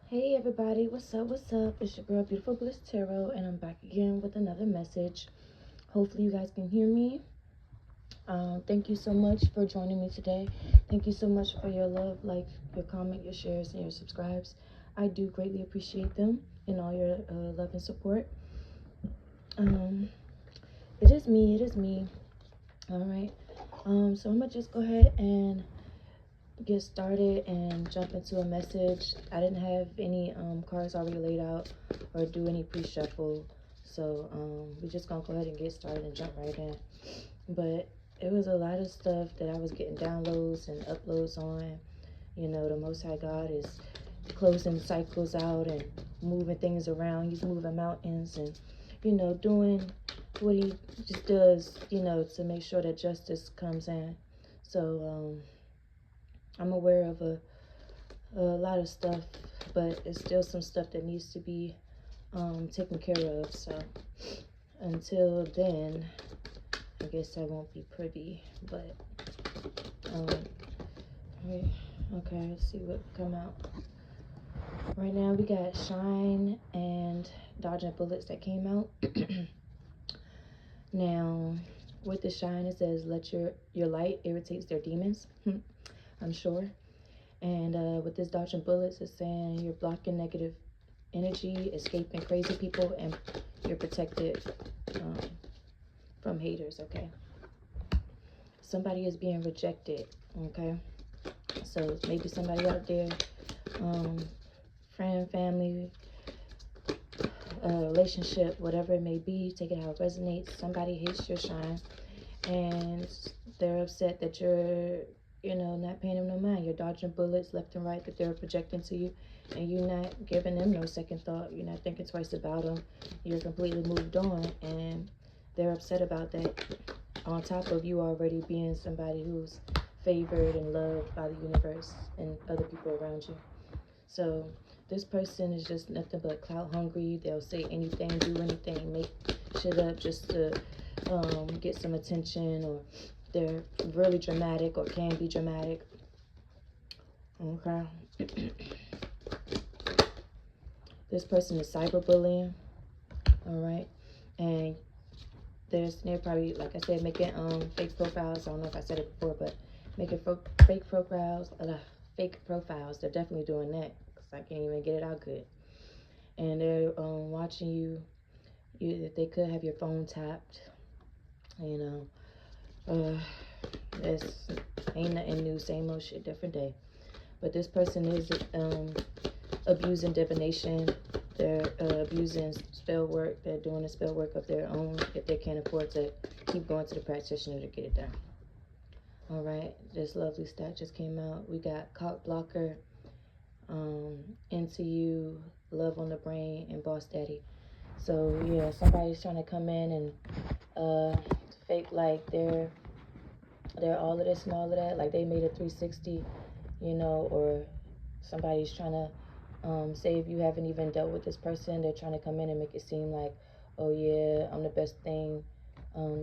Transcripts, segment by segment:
Hey everybody, what's up? What's up? It's your girl Beautiful Bliss Tarot, and I'm back again with another message. Hopefully you guys can hear me. Thank you so much for joining me today. Thank you so much for your love, like your comment, your shares, and your subscribes. I do greatly appreciate them and all your love and support. It is me. It is me. All right. So I'm gonna just go ahead and get started and jump into a message. I didn't have any cards already laid out or do any pre-shuffle, so we're just gonna go ahead and get started and jump right in. But it was a lot of stuff that I was getting downloads and uploads on. You know, the Most High God is closing cycles out and moving things around. He's moving mountains and, you know, doing what he just does, you know, to make sure that justice comes in. So I'm aware of a lot of stuff, but it's still some stuff that needs to be taken care of. So until then, I guess I won't be privy. But okay, let's see what come out. Right now we got Shine and Dodging Bullets that came out. Now with the Shine, it says let your light irritates their demons. I'm sure. And with this Dodging Bullets, it's saying you're blocking negative energy, escaping crazy people, and you're protected from haters. Okay, somebody is being rejected. Okay, so maybe somebody out there, friend, family, relationship, whatever it may be, take it how it resonates. Somebody hates your shine and they're upset that you're, you know, not paying them no mind. You're dodging bullets left and right that they're projecting to you, and you're not giving them no second thought. You're not thinking twice about them. You're completely moved on, and they're upset about that. On top of you already being somebody who's favored and loved by the universe and other people around you. So this person is just nothing but clout hungry. They'll say anything, do anything, make shit up just to get some attention, or they're really dramatic or can be dramatic. Okay. This person is cyberbullying. All right. And they're probably, like I said, making fake profiles. I don't know if I said it before, but making fake profiles. Fake profiles. They're definitely doing that because I can't even get it out good. And they're watching you. They could have your phone tapped. You know, this ain't nothing new, same old shit, different day. But this person is abusing divination. They're abusing spell work. They're doing the spell work of their own if they can't afford to keep going to the practitioner to get it done. All right, this lovely stat just came out. We got cock blocker, into you, love on the brain, and boss daddy. So yeah, somebody's trying to come in and fake like they're all of this and all of that, like they made a 360, you know, or somebody's trying to say if you haven't even dealt with this person, they're trying to come in and make it seem like, oh yeah, I'm the best thing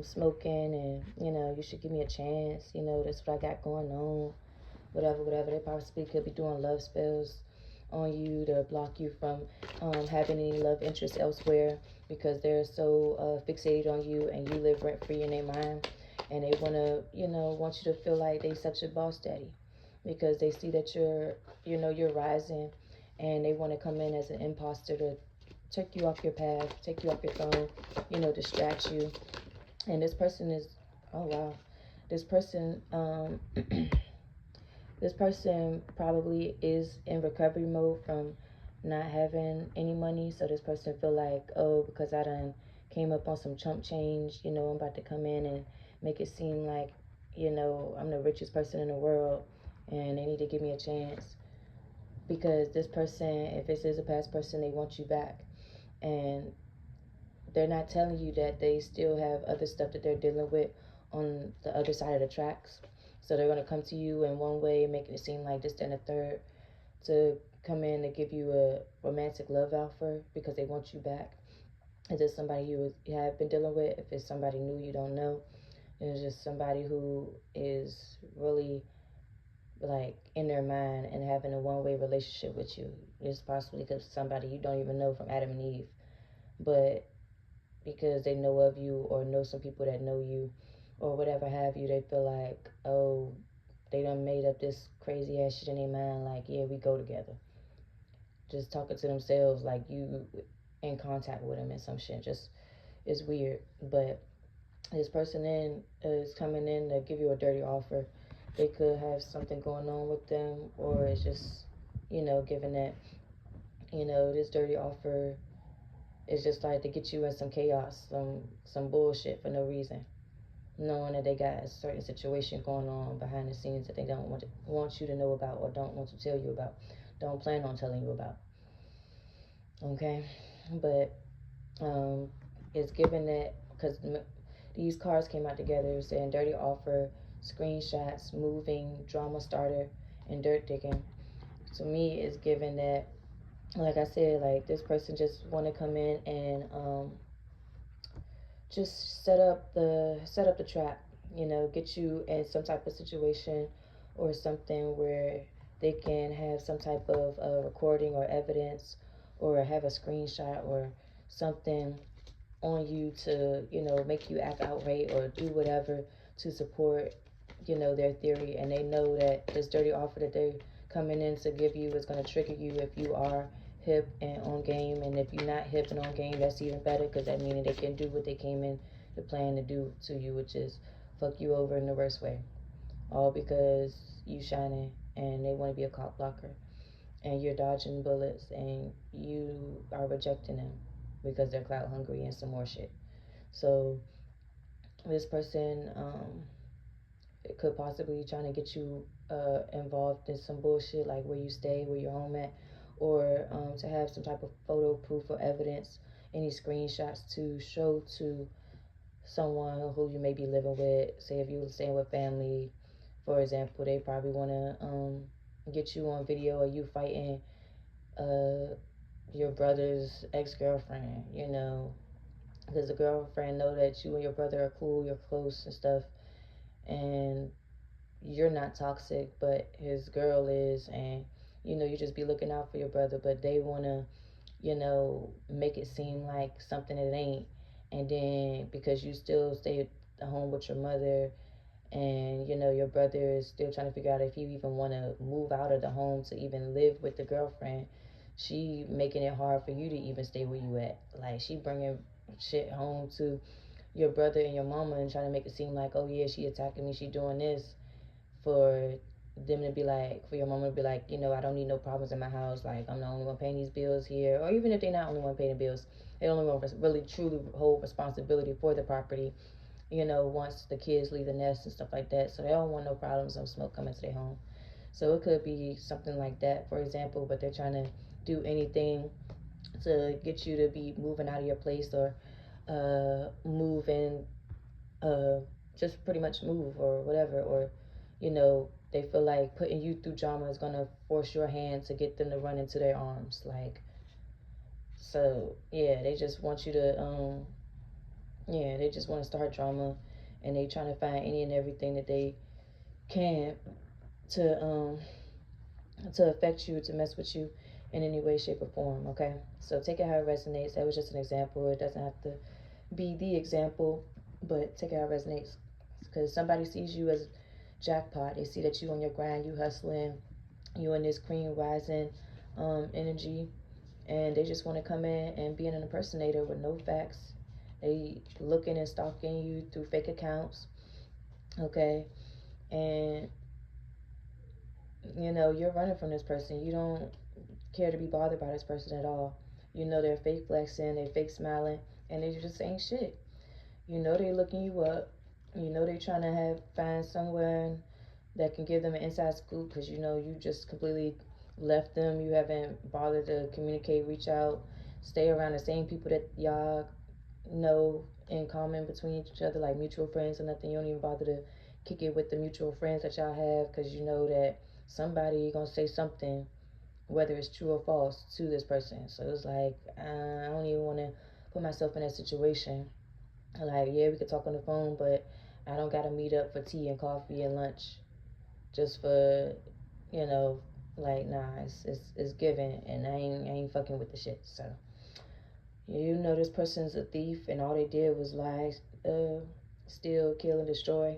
smoking, and you know, you should give me a chance, you know, that's what I got going on, whatever. They possibly could be doing love spells on you to block you from having any love interest elsewhere, because they're so fixated on you and you live rent free in their mind, and they want to, you know, want you to feel like they such a boss daddy because they see that you're, you know, you're rising, and they want to come in as an imposter to take you off your path, take you off your phone, you know, distract you. And this person is, oh wow, this person this person probably is in recovery mode from not having any money. So this person feel like, oh, because I done came up on some chump change, you know, I'm about to come in and make it seem like, you know, I'm the richest person in the world and they need to give me a chance. Because this person, if this is a past person, they want you back. And they're not telling you that they still have other stuff that they're dealing with on the other side of the tracks. So they're going to come to you in one way, making it seem like this, then a third, to come in to give you a romantic love offer because they want you back. Is it somebody you have been dealing with? If it's somebody new you don't know, it's just somebody who is really like in their mind and having a one-way relationship with you. It's possibly because somebody you don't even know from Adam and Eve, but because they know of you or know some people that know you or whatever have you, they feel like, oh, they done made up this crazy ass shit in their mind, like, yeah, we go together. Just talking to themselves like you in contact with them and some shit. Just, it's weird. But this person is coming in to give you a dirty offer. They could have something going on with them, or it's just, given that, this dirty offer is just like to get you in some chaos, some bullshit for no reason, knowing that they got a certain situation going on behind the scenes that they don't want you to know about, or don't want to tell you about, don't plan on telling you about. Okay, but it's given that because these cards came out together saying dirty offer, screenshots, moving, drama starter, and dirt digging. To me, it's given that, like I said, like this person just want to come in and just set up the trap, get you in some type of situation or something where they can have some type of recording or evidence, or have a screenshot or something on you to, make you act outright or do whatever to support, their theory. And they know that this dirty offer that they're coming in to give you is going to trigger you if you are hip and on game. And if you're not hip and on game, that's even better, because that means they can do what they came in to plan to do to you, which is fuck you over in the worst way. All because you shining and they want to be a cop blocker, and you're dodging bullets and you are rejecting them because they're clout hungry and some more shit. So this person could possibly trying to get you involved in some bullshit, like where you stay, where your home at, or to have some type of photo proof or evidence, any screenshots to show to someone who you may be living with. Say if you were staying with family, for example, they probably want to get you on video of you fighting your brother's ex-girlfriend, because the girlfriend know that you and your brother are cool, you're close and stuff, and you're not toxic, but his girl is, and you just be looking out for your brother, but they want to, make it seem like something it ain't. And then because you still stay at home with your mother, and your brother is still trying to figure out if you even want to move out of the home to even live with the girlfriend, she making it hard for you to even stay where you at. Like, she bringing shit home to your brother and your mama and trying to make it seem like, oh yeah, she attacking me, she doing this, for them to be like, for your mama to be like, I don't need no problems in my house, like I'm the only one paying these bills here. Or even if they're not only one paying the bills, they only want to really truly hold responsibility for the property, once the kids leave the nest and stuff like that. So they don't want no problems, no smoke coming to their home. So it could be something like that, for example, but they're trying to do anything to get you to be moving out of your place, or move in, just pretty much move or whatever. Or they feel like putting you through drama is gonna force your hand to get them to run into their arms. Like, so yeah, they just want you to they just want to start drama, and they trying to find any and everything that they can to affect you, to mess with you in any way, shape, or form. Okay, so take it how it resonates. That was just an example. It doesn't have to be the example, but take it how it resonates, because somebody sees you as jackpot. They see that you on your grind, you hustling, you in this queen rising energy, and they just want to come in and be an impersonator with no facts. They looking and stalking you through fake accounts. Okay, and you're running from this person. You don't care to be bothered by this person at all. They're fake flexing, they fake smiling, and they just ain't shit. They looking you up. They trying to find someone that can give them an inside scoop, because you just completely left them. You haven't bothered to communicate, reach out, stay around the same people that y'all know in common between each other, like mutual friends or nothing. You don't even bother to kick it with the mutual friends that y'all have, because you know that somebody gonna say something, whether it's true or false, to this person. So it's like, I don't even want to put myself in that situation. Like, yeah, we could talk on the phone, but I don't gotta meet up for tea and coffee and lunch just for you know, like, nah, it's given, and I ain't fucking with the shit. So, you know, this person's a thief, and all they did was lie, steal, kill, and destroy.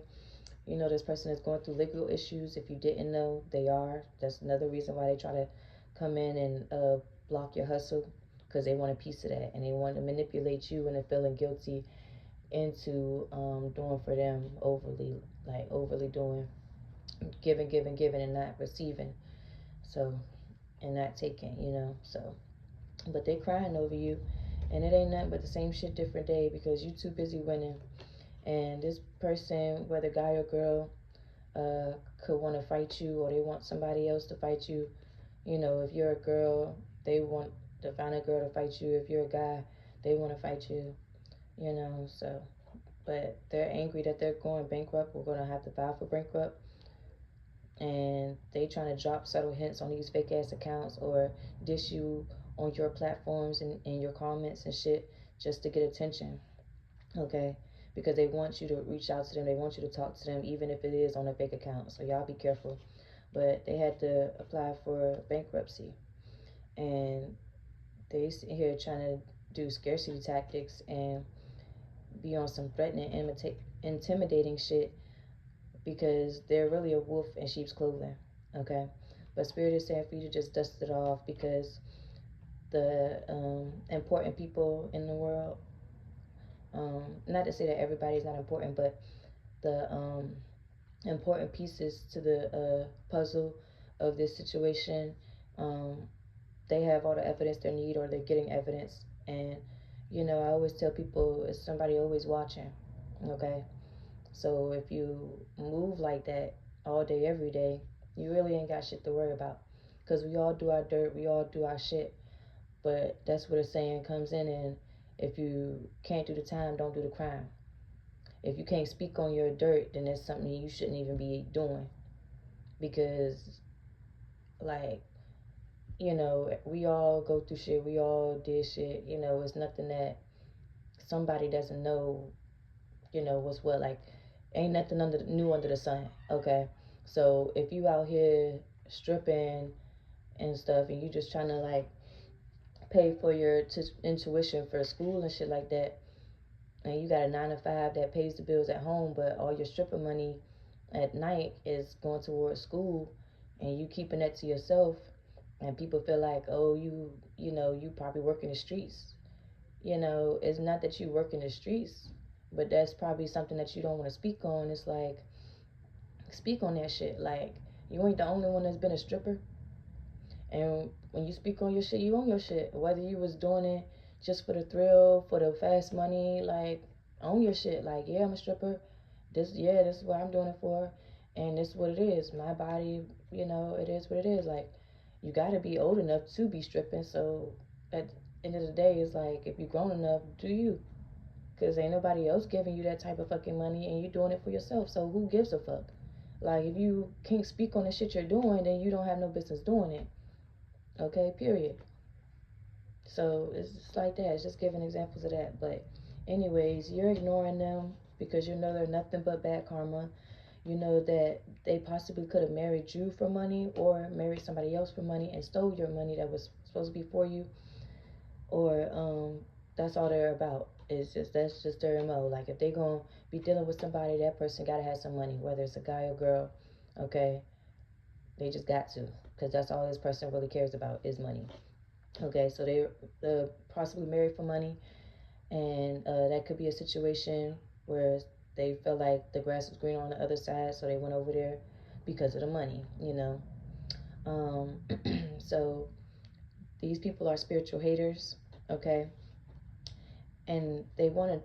You know, this person is going through legal issues. If you didn't know, they are. That's another reason why they try to come in and block your hustle, because they want a piece of that, and they want to manipulate you into feeling guilty into doing for them overly doing, giving, and not receiving. So, and not taking, you know. So, but they crying over you, and it ain't nothing but the same shit, different day, because you too busy winning. And this person, whether guy or girl, could want to fight you, or they want somebody else to fight you. You know, if you're a girl, they want to find a girl to fight you. If you're a guy, they want to fight you. You know, so, but they're angry that they're going bankrupt. We're going to have to file for bankrupt. And they trying to drop subtle hints on these fake ass accounts, or dish you on your platforms and in your comments and shit, just to get attention. Okay, because they want you to reach out to them, they want you to talk to them, even if it is on a fake account. So y'all be careful. But they had to apply for bankruptcy, and they here trying to do scarcity tactics and be on some threatening, intimidating shit, because they're really a wolf in sheep's clothing. Okay, but Spirit is saying for you to just dust it off, because the important people in the world, not to say that everybody's not important, but the important pieces to the puzzle of this situation, um, they have all the evidence they need, or they're getting evidence. And, you know, I always tell people, it's somebody always watching. Okay, so if you move like that all day, every day, you really ain't got shit to worry about, because we all do our dirt, we all do our shit. But that's where the saying comes in, and if you can't do the time, don't do the crime. If you can't speak on your dirt, then that's something you shouldn't even be doing. Because, like, you know, we all go through shit, we all did shit. You know, it's nothing that somebody doesn't know, you know, what's what. Like, ain't nothing new under the sun. Okay, so if you out here stripping and stuff, and you just trying to, like, pay for your intuition for school and shit like that, and you got a 9 to 5 that pays the bills at home, but all your stripper money at night is going towards school, and you keeping that to yourself, and people feel like, oh, you know, you probably work in the streets. You know, it's not that you work in the streets, but that's probably something that you don't want to speak on. It's like, speak on that shit. Like, you ain't the only one that's been a stripper. And when you speak on your shit, you own your shit. Whether you was doing it just for the thrill, for the fast money, like, own your shit. Like, yeah, I'm a stripper. This is what I'm doing it for. And this is what it is. My body, you know, it is what it is. Like, you gotta be old enough to be stripping. So at the end of the day, it's like, if you're grown enough, do you? Because ain't nobody else giving you that type of fucking money, and you doing it for yourself. So who gives a fuck? Like, if you can't speak on the shit you're doing, then you don't have no business doing it. Okay, period. So it's just like that. It's just giving examples of that. But anyways, you're ignoring them because you know they're nothing but bad karma. You know that they possibly could have married you for money, or married somebody else for money and stole your money that was supposed to be for you. Or that's all they're about. That's just their MO. Like, if they gonna be dealing with somebody, that person gotta have some money, whether it's a guy or girl. Okay, they just got to, because that's all this person really cares about is money. Okay, so they're possibly married for money, and that could be a situation where they feel like the grass is green on the other side, so they went over there because of the money, you know. So these people are spiritual haters, okay, and they want to,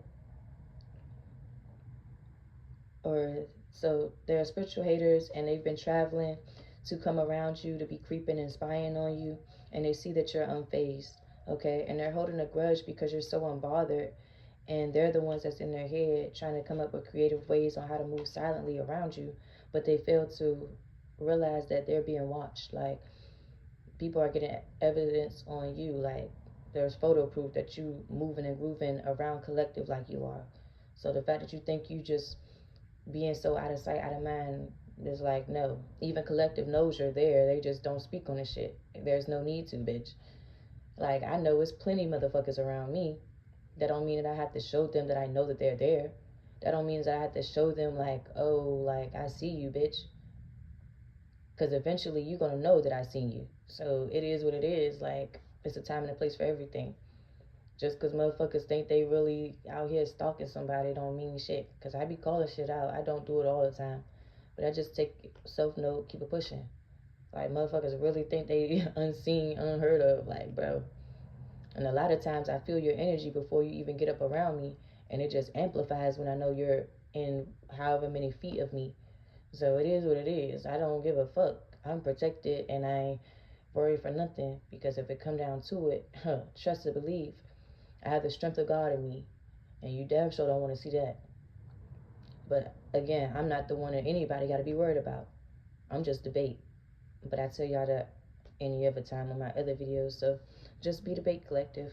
or so they're spiritual haters, and they've been traveling to come around you, to be creeping and spying on you, and they see that you're unfazed, okay, and they're holding a grudge because you're so unbothered, and they're the ones that's in their head trying to come up with creative ways on how to move silently around you, but they fail to realize that they're being watched. Like, people are getting evidence on you. Like, there's photo proof that you moving and grooving around collective like you are. So the fact that you think you just being so out of sight, out of mind, It's like, no. Even collective knows you're there. They just don't speak on this shit. There's no need to, bitch. Like, I know it's plenty motherfuckers around me. That don't mean that I have to show them that I know that they're there. That don't mean that I have to show them, like, oh, like, I see you, bitch. Because eventually you're going to know that I seen you. So it is what it is. Like, it's a time and a place for everything. Just because motherfuckers think they really out here stalking somebody don't mean shit. Because I be calling shit out. I don't do it all the time. But I just take self-note, keep it pushing. Like, motherfuckers really think they unseen, unheard of. Like, bro. And a lot of times I feel your energy before you even get up around me. And it just amplifies when I know you're in however many feet of me. So it is what it is. I don't give a fuck. I'm protected and I ain't worried for nothing. Because if it come down to it, trust and believe, I have the strength of God in me. And you damn sure don't want to see that. But again, I'm not the one that anybody got to be worried about. I'm just the bait. But I tell y'all that any other time on my other videos. So just be the bait, collective.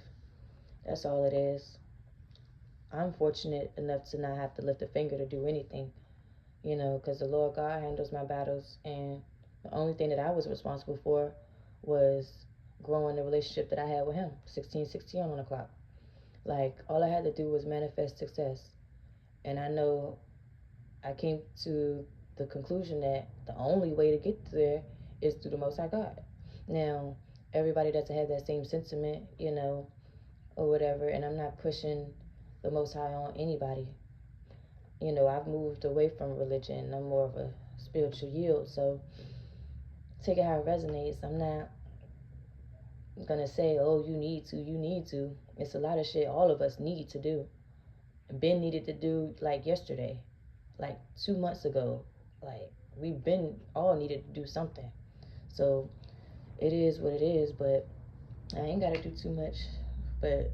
That's all it is. I'm fortunate enough to not have to lift a finger to do anything, because the Lord God handles my battles. And the only thing that I was responsible for was growing the relationship that I had with Him. 1616 on the clock. Like, all I had to do was manifest success. And I know I came to the conclusion that the only way to get there is through the Most High God. Now, everybody doesn't have that same sentiment, or whatever, and I'm not pushing the Most High on anybody. I've moved away from religion. I'm more of a spiritual yield, so take it how it resonates. I'm not gonna say, oh, you need to. It's a lot of shit all of us need to do. Ben needed to do, like, yesterday, like 2 months ago. Like, we've been all needed to do something. So it is what it is, but I ain't gotta do too much, but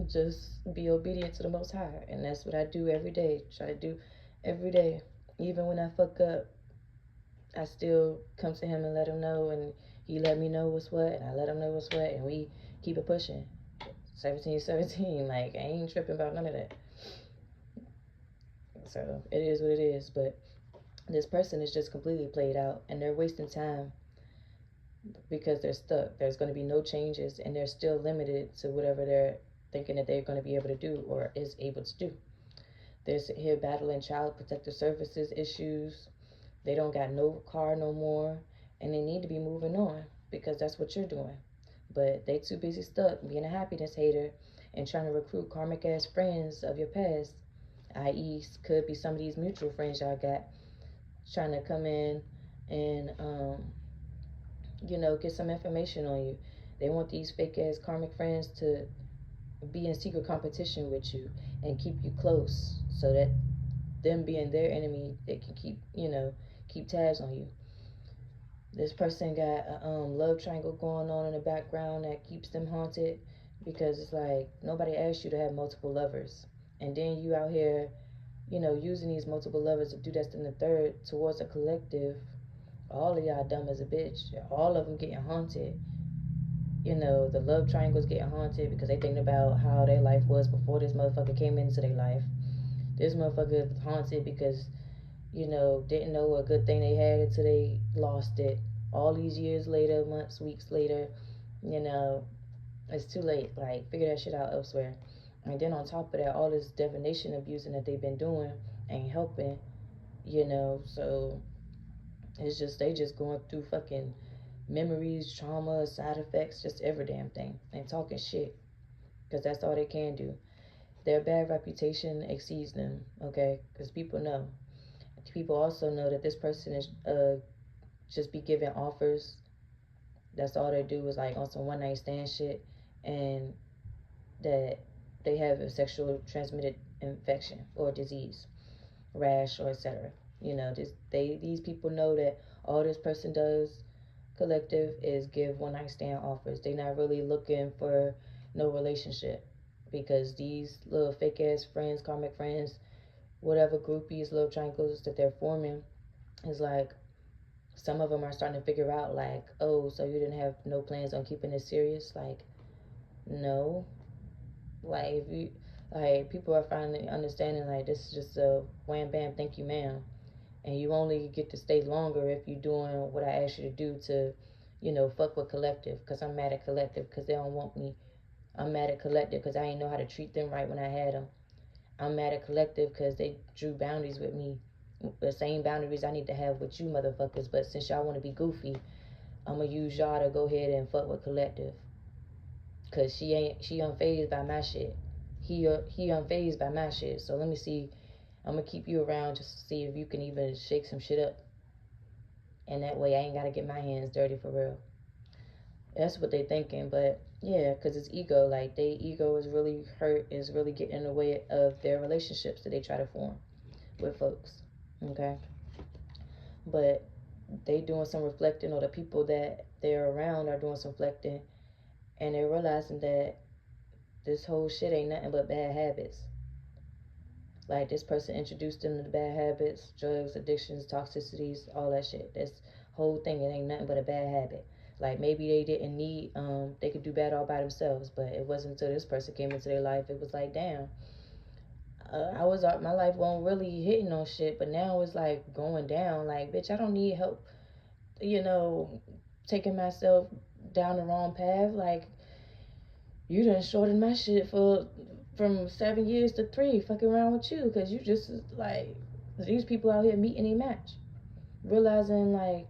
just be obedient to the Most High. And that's what I do every day. Try to do every day. Even when I fuck up, I still come to Him and let Him know, and He let me know what's what, and I let Him know what's what, and we keep it pushing. 1717, like, I ain't tripping about none of that. So it is what it is. But this person is just completely played out, and they're wasting time because they're stuck. There's going to be no changes, and they're still limited to whatever they're thinking that they're going to be able to do or is able to do. They're here battling child protective services issues. They don't got no car no more, and they need to be moving on because that's what you're doing. But they too busy stuck being a happiness hater and trying to recruit karmic ass friends of your past, i.e. could be some of these mutual friends y'all got trying to come in and get some information on you. They want these fake ass karmic friends to be in secret competition with you and keep you close so that them being their enemy, they can keep tabs on you. This person got a love triangle going on in the background that keeps them haunted because it's like nobody asked you to have multiple lovers. And then you out here, using these multiple lovers to do that in the third towards a collective. All of y'all dumb as a bitch. All of them getting haunted. The love triangles getting haunted because they thinking about how their life was before this motherfucker came into their life. This motherfucker haunted because, didn't know what good thing they had until they lost it. All these years later, months, weeks later, it's too late. Like, figure that shit out elsewhere. And then on top of that, all this divination abusing that they've been doing ain't helping, so it's just, they just going through fucking memories, trauma, side effects, just every damn thing, and talking shit, because that's all they can do. Their bad reputation exceeds them, okay? Because people know. People also know that this person is just be giving offers. That's all they do is like on some one night stand shit, and that they have a sexual transmitted infection or disease, rash, or etc. These people know that all this person does, collective, is give one night stand offers. They're not really looking for no relationship, because these little fake ass friends, karmic friends, whatever groupies, little triangles that they're forming, is like, some of them are starting to figure out, like, oh, so you didn't have no plans on keeping this serious? Like, no. Like, if you, like, people are finally understanding, like, this is just a wham bam thank you ma'am. And you only get to stay longer if you're doing what I asked you to do to, fuck with collective. Because I'm mad at collective because they don't want me. I'm mad at collective because I ain't know how to treat them right when I had them. I'm mad at collective because they drew boundaries with me. The same boundaries I need to have with you motherfuckers. But since y'all want to be goofy, I'm going to use y'all to go ahead and fuck with collective. Because she unfazed by my shit. He unfazed by my shit. So let me see. I'm going to keep you around just to see if you can even shake some shit up. And that way I ain't got to get my hands dirty for real. That's what they thinking. But yeah, because it's ego. Like, their ego is really hurt, is really getting in the way of their relationships that they try to form with folks. Okay? But they doing some reflecting, or the people that they're around are doing some reflecting, and they're realizing that this whole shit ain't nothing but bad habits. Like, this person introduced them to the bad habits, drugs, addictions, toxicities, all that shit. This whole thing, it ain't nothing but a bad habit. Like, maybe they didn't need, they could do bad all by themselves, but it wasn't until this person came into their life, it was like, damn, my life wasn't really hitting on shit, but now it's like going down. Like, bitch, I don't need help, taking myself down the wrong path. Like, you done shortened my shit from 7 years to 3, fucking around with you, because you just, like, these people out here meeting a match. Realizing, like,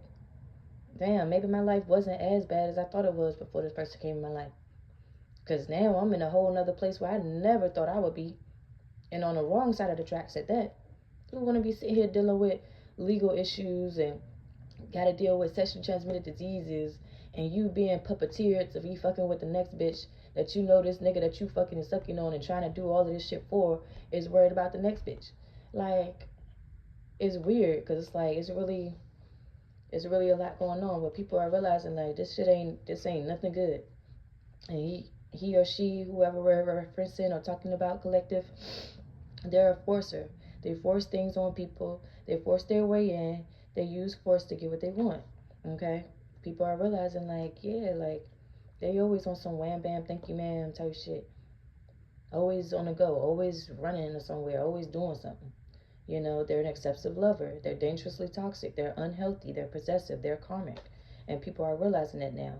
damn, maybe my life wasn't as bad as I thought it was before this person came in my life. Because now I'm in a whole nother place where I never thought I would be. And on the wrong side of the tracks at that. You want to be sitting here dealing with legal issues and got to deal with sexually transmitted diseases, and you being puppeteered to be fucking with the next bitch that you know this nigga that you fucking is sucking on and trying to do all of this shit for is worried about the next bitch. Like, it's weird because it's like, it's really a lot going on, but people are realizing, like, this ain't nothing good. And he or she, whoever we're referencing or talking about collective, they're a forcer. They force things on people. They force their way in. They use force to get what they want. Okay? People are realizing, like, yeah, like, they always on some wham bam, thank you ma'am type shit. Always on the go. Always running somewhere. Always doing something. They're an excessive lover. They're dangerously toxic. They're unhealthy. They're possessive. They're karmic. And people are realizing that now.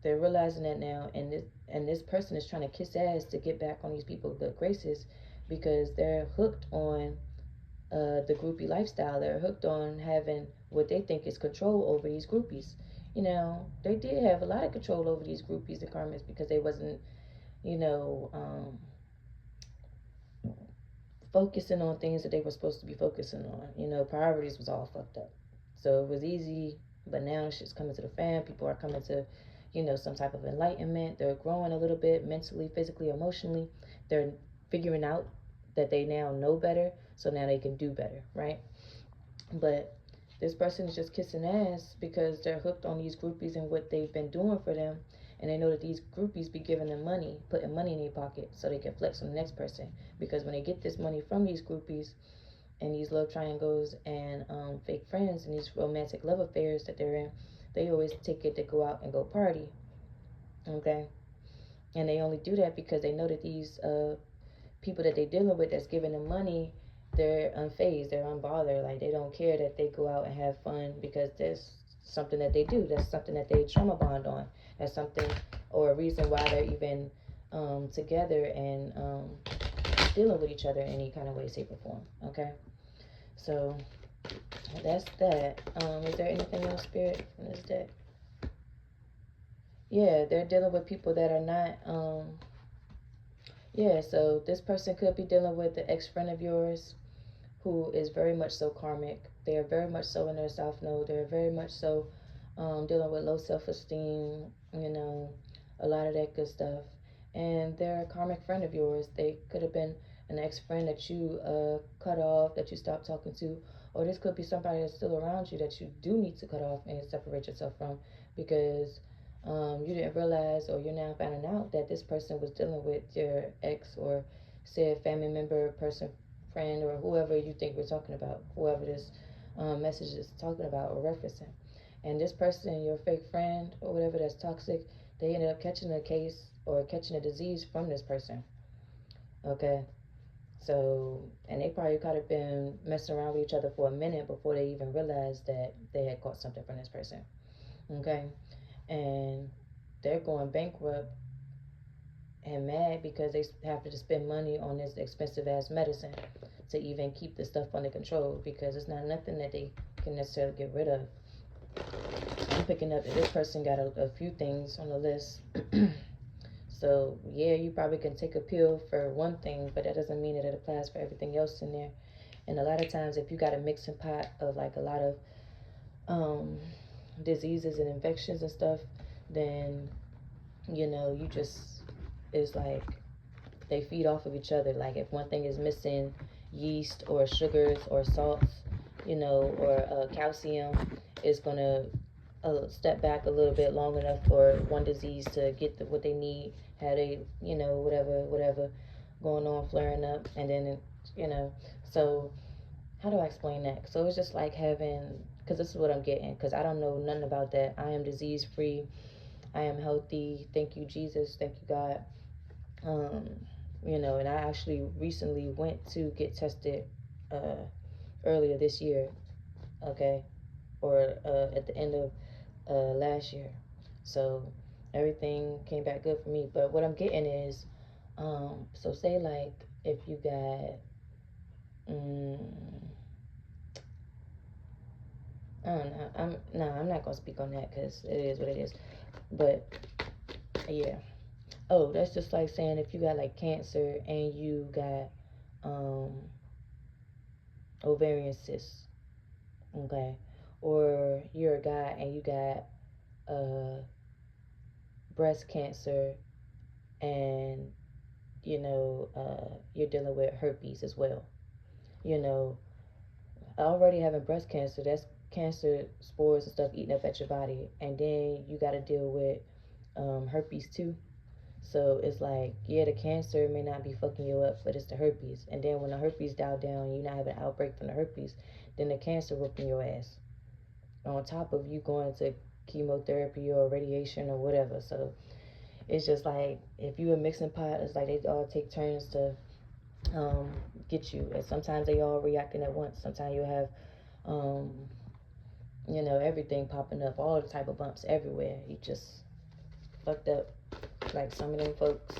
They're realizing that now. And this person is trying to kiss ass to get back on these people's good graces, because they're hooked on the groupie lifestyle. They're hooked on having what they think is control over these groupies. They did have a lot of control over these groupies and karmas because they wasn't, focusing on things that they were supposed to be focusing on. Priorities was all fucked up. So it was easy, but now shit's coming to the fan. People are coming to, some type of enlightenment. They're growing a little bit mentally, physically, emotionally. They're figuring out that they now know better, so now they can do better, right? But this person is just kissing ass because they're hooked on these groupies and what they've been doing for them, and they know that these groupies be giving them money, putting money in their pocket so they can flex on the next person. Because when they get this money from these groupies and these love triangles and fake friends and these romantic love affairs that they're in, they always take it to go out and go party, okay? And they only do that because they know that these people that they're dealing with that's giving them money, they're unfazed, they're unbothered. Like, they don't care that they go out and have fun because that's something that they do. That's something that they trauma bond on. That's something, or a reason why they're even together and dealing with each other in any kind of way, shape, or form. Okay? So, that's that. Is there anything else, Spirit, from this deck? Yeah, they're dealing with people that are not... Yeah, so this person could be dealing with the ex-friend of yours who is very much so karmic. They are very much so in their South Node. They're very much so dealing with low self-esteem, a lot of that good stuff. And they're a karmic friend of yours. They could have been an ex-friend that you cut off, that you stopped talking to. Or this could be somebody that's still around you that you do need to cut off and separate yourself from, because you didn't realize, or you're now finding out, that this person was dealing with your ex or said family member, person, friend, or whoever you think we're talking about, whoever this message is talking about or referencing. And this person, your fake friend or whatever that's toxic, they ended up catching a case or catching a disease from this person. Okay? So, and they probably could have been messing around with each other for a minute before they even realized that they had caught something from this person. Okay? And they're going bankrupt and mad because they have to spend money on this expensive ass medicine to even keep the stuff under control, because it's not nothing that they can necessarily get rid of. I'm picking up that this person got a few things on the list. So yeah, you probably can take a pill for one thing, but that doesn't mean that it applies for everything else in there. And a lot of times, if you got a mixing pot of like a lot of diseases and infections and stuff, then you just, it's like they feed off of each other. Like if one thing is missing yeast or sugars or salts, or calcium, it's gonna step back a little bit long enough for one disease to get what they need, how they, whatever going on, flaring up, and then, so how do I explain that? So it's just like having, because this is what I'm getting, because I don't know nothing about that. I am disease free. I am healthy. Thank you, Jesus. Thank you, God. And I actually recently went to get tested earlier this year, okay, or at the end of last year. So everything came back good for me. But what I'm getting is, so say like if you got, I don't know. I'm not gonna speak on that because it is what it is. But yeah. Oh, that's just like saying if you got like cancer and you got ovarian cysts, okay, or you're a guy and you got breast cancer, and you're dealing with herpes as well. Already having breast cancer, that's cancer spores and stuff eating up at your body, and then you got to deal with herpes too. So it's like, yeah, the cancer may not be fucking you up, but it's the herpes. And then when the herpes dial down, you not have an outbreak from the herpes, then the cancer whooping your ass, on top of you going to chemotherapy or radiation or whatever. So it's just like, if you a mixing pot, it's like they all take turns to get you. And sometimes they all reacting at once. Sometimes you have everything popping up, all the type of bumps everywhere. You just fucked up, like some of them folks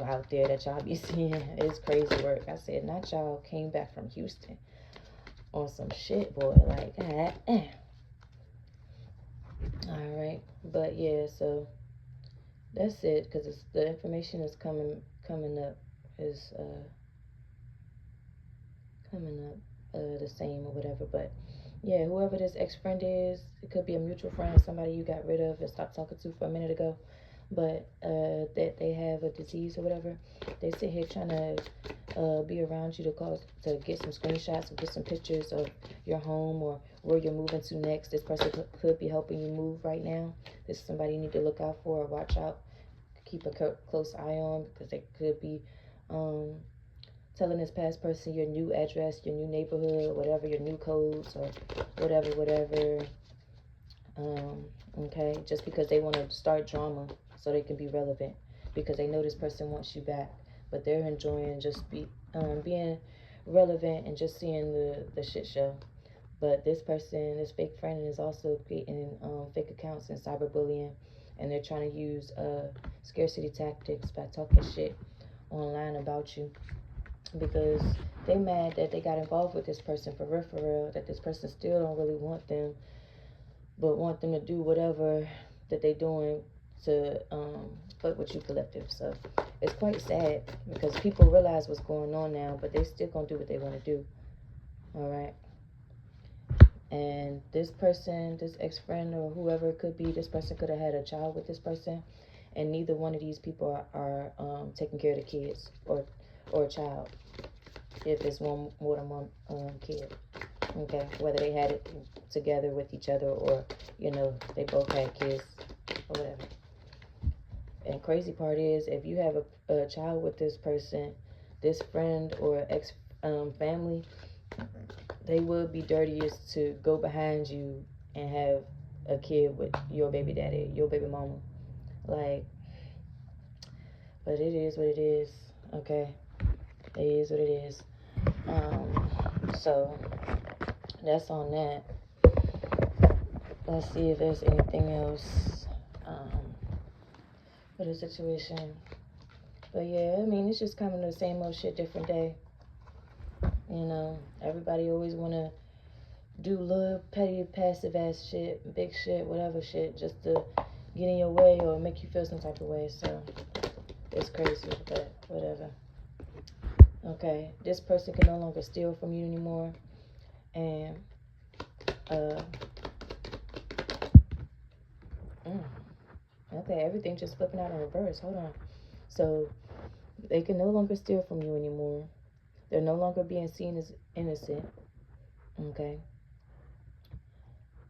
out there that y'all be seeing. It's crazy work. I said, not y'all came back from Houston on some shit, boy. Like, all right. But yeah, so that's it, because the information is coming up, is coming up the same or whatever. But yeah, whoever this ex-friend is, it could be a mutual friend, somebody you got rid of and stopped talking to for a minute ago, but that they have a disease or whatever. They sit here trying to be around you to get some screenshots or get some pictures of your home or where you're moving to next. This person could be helping you move right now. This is somebody you need to look out for or watch out, keep a close eye on, because they could be telling this past person your new address, your new neighborhood, whatever, your new codes or whatever. Okay, just because they want to start drama so they can be relevant, because they know this person wants you back, but they're enjoying just being relevant and just seeing the shit show. But this person, this fake friend, is also creating fake accounts and cyberbullying, and they're trying to use scarcity tactics by talking shit online about you, because they mad that they got involved with this person for real, that this person still don't really want them, but want them to do whatever that they doing to fuck with you collective. So it's quite sad, because people realize what's going on now, but they still gonna do what they want to do. All right. And this person, this ex-friend or whoever it could be, this person could have had a child with this person, and neither one of these people are taking care of the kids or a child, if it's more than one kid. Okay, whether they had it together with each other or they both had kids or whatever. And crazy part is, if you have a child with this person, this friend or ex family, they would be dirtiest to go behind you and have a kid with your baby daddy, your baby mama. Like, but it is what it is. Okay. It is what it is. So that's on that. Let's see if there's anything else for the situation. But yeah, I mean, it's just kind of the same old shit, different day. You know, everybody always want to do little petty, passive ass shit, big shit, whatever shit, just to get in your way or make you feel some type of way. So it's crazy, but whatever. Okay, this person can no longer steal from you anymore. And okay, everything just flipping out in reverse. Hold on. So they can no longer steal from you anymore. They're no longer being seen as innocent. Okay.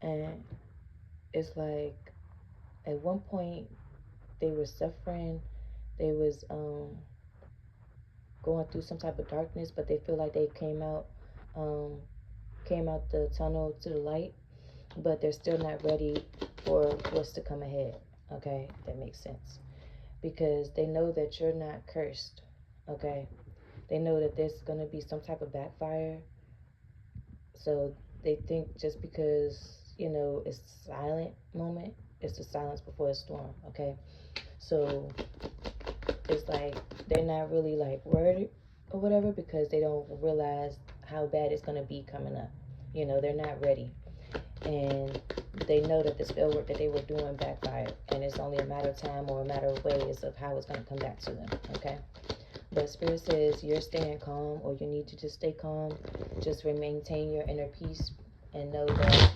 And it's like at one point they were suffering. They was going through some type of darkness, but they feel like they came out the tunnel to the light, but they're still not ready for what's to come ahead. Okay, that makes sense, because they know that you're not cursed. Okay, they know that there's gonna be some type of backfire, so they think just because, you know, it's a silent moment, it's the silence before the storm. Okay, so it's like they're not really like worried or whatever, because they don't realize how bad it's going to be coming up. You know, they're not ready, and they know that the spell work that they were doing backfired, and it's only a matter of time or a matter of ways of how it's going to come back to them. Okay, but Spirit says you're staying calm, or you need to just stay calm. Just maintain your inner peace and know that,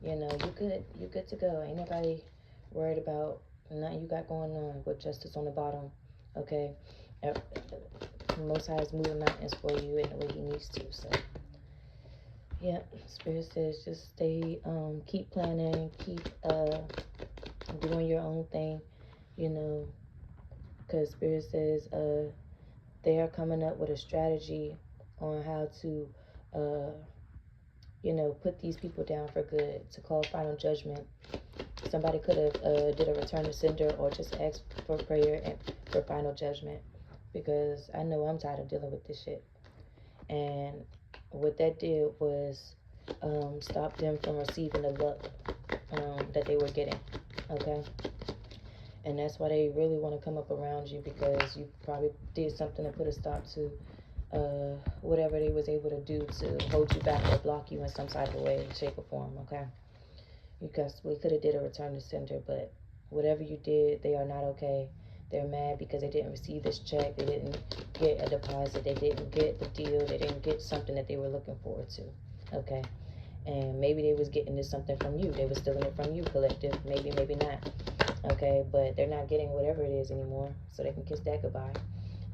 you know, you're good to go. Ain't nobody worried about nothing you got going on with justice on the bottom. Okay, Most High is moving mountains for you in the way He needs to. So yeah, Spirit says just stay, keep planning, keep doing your own thing, you know, because Spirit says they are coming up with a strategy on how to you know, put these people down for good, to call final judgment. Somebody could have did a return to sender, or just asked for prayer and for final judgment, because I know I'm tired of dealing with this shit. And what that did was stop them from receiving the luck that they were getting. Okay, and that's why they really want to come up around you, because you probably did something to put a stop to whatever they was able to do to hold you back or block you in some type of way, shape, or form. Okay, because we could have did a return to sender, but whatever you did, they are not okay. They're mad because they didn't receive this check. They didn't get a deposit. They didn't get the deal. They didn't get something that they were looking forward to. Okay, and maybe they was getting this something from you. They were stealing it from you, collective. Maybe, maybe not. Okay, but they're not getting whatever it is anymore, so they can kiss that goodbye.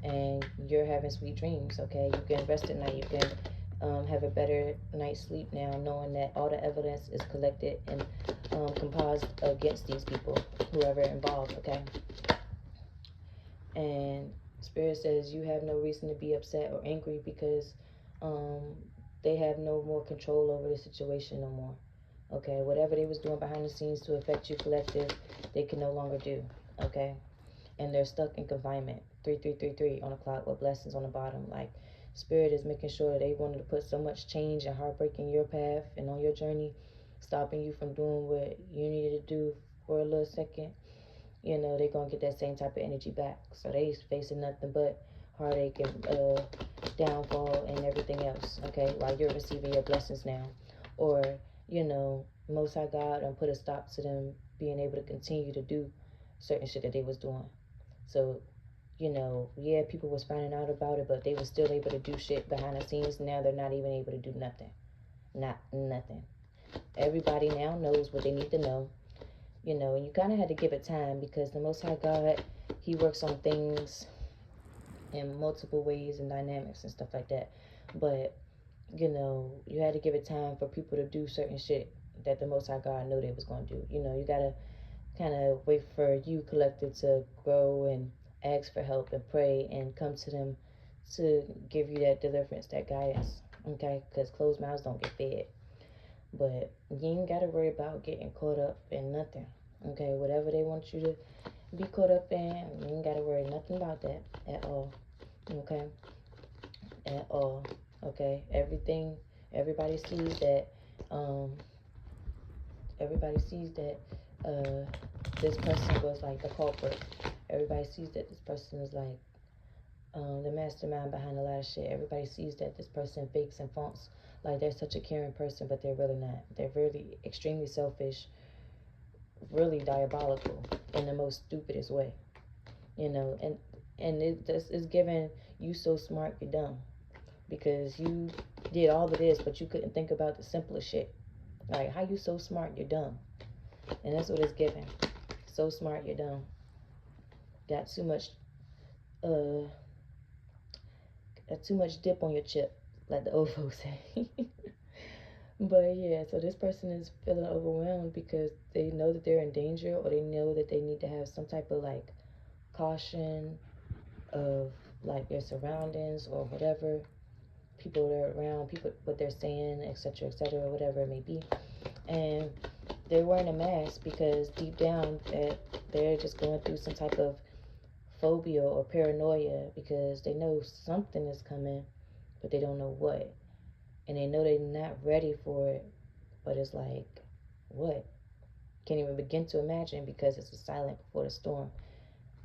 And you're having sweet dreams. Okay, you can rest at night. You can have a better night's sleep now, knowing that all the evidence is collected and composed against these people, whoever involved. Okay, and Spirit says you have no reason to be upset or angry, because they have no more control over the situation no more. Okay, whatever they was doing behind the scenes to affect you, collective, they can no longer do. Okay, and they're stuck in confinement. 3333 on the clock with blessings on the bottom. Like, Spirit is making sure that they wanted to put so much change and heartbreak in your path and on your journey, stopping you from doing what you needed to do for a little second. You know, they're going to get that same type of energy back. So they facing nothing but heartache and downfall and everything else. Okay, while you're receiving your blessings now. Or, you know, Most High God and put a stop to them being able to continue to do certain shit that they was doing. So, you know, yeah, people was finding out about it, but they were still able to do shit behind the scenes. Now they're not even able to do nothing. Not nothing. Everybody now knows what they need to know. You know, and you kind of had to give it time, because the Most High God, He works on things in multiple ways and dynamics and stuff like that. But, you know, you had to give it time for people to do certain shit that the Most High God knew they was going to do. You know, you got to kind of wait for you, collective, to grow and ask for help and pray and come to them to give you that deliverance, that guidance. Okay, because closed mouths don't get fed. But you ain't got to worry about getting caught up in nothing. Okay, whatever they want you to be caught up in, you ain't got to worry nothing about that at all. Okay, at all. Okay, everybody sees that. Everybody sees that this person was like the culprit. Everybody sees that this person is like the mastermind behind a lot of shit. Everybody sees that this person fakes and fonts like they're such a caring person, but they're really not. They're really extremely selfish, really diabolical in the most stupidest way. You know, and this is giving you so smart you're dumb, because you did all of this, but you couldn't think about the simplest shit. Like, how you so smart you're dumb? And that's what it's giving. So smart you're dumb. Got too much dip on your chip, like the old folks say. But yeah, so this person is feeling overwhelmed because they know that they're in danger, or they know that they need to have some type of like caution of like their surroundings or whatever, people that are around, people, what they're saying, etc., whatever it may be. And they're wearing a mask because deep down that they're just going through some type of phobia or paranoia, because they know something is coming, but they don't know what. And they know they're not ready for it, but it's like, what? Can't even begin to imagine, because it's a silent before the storm.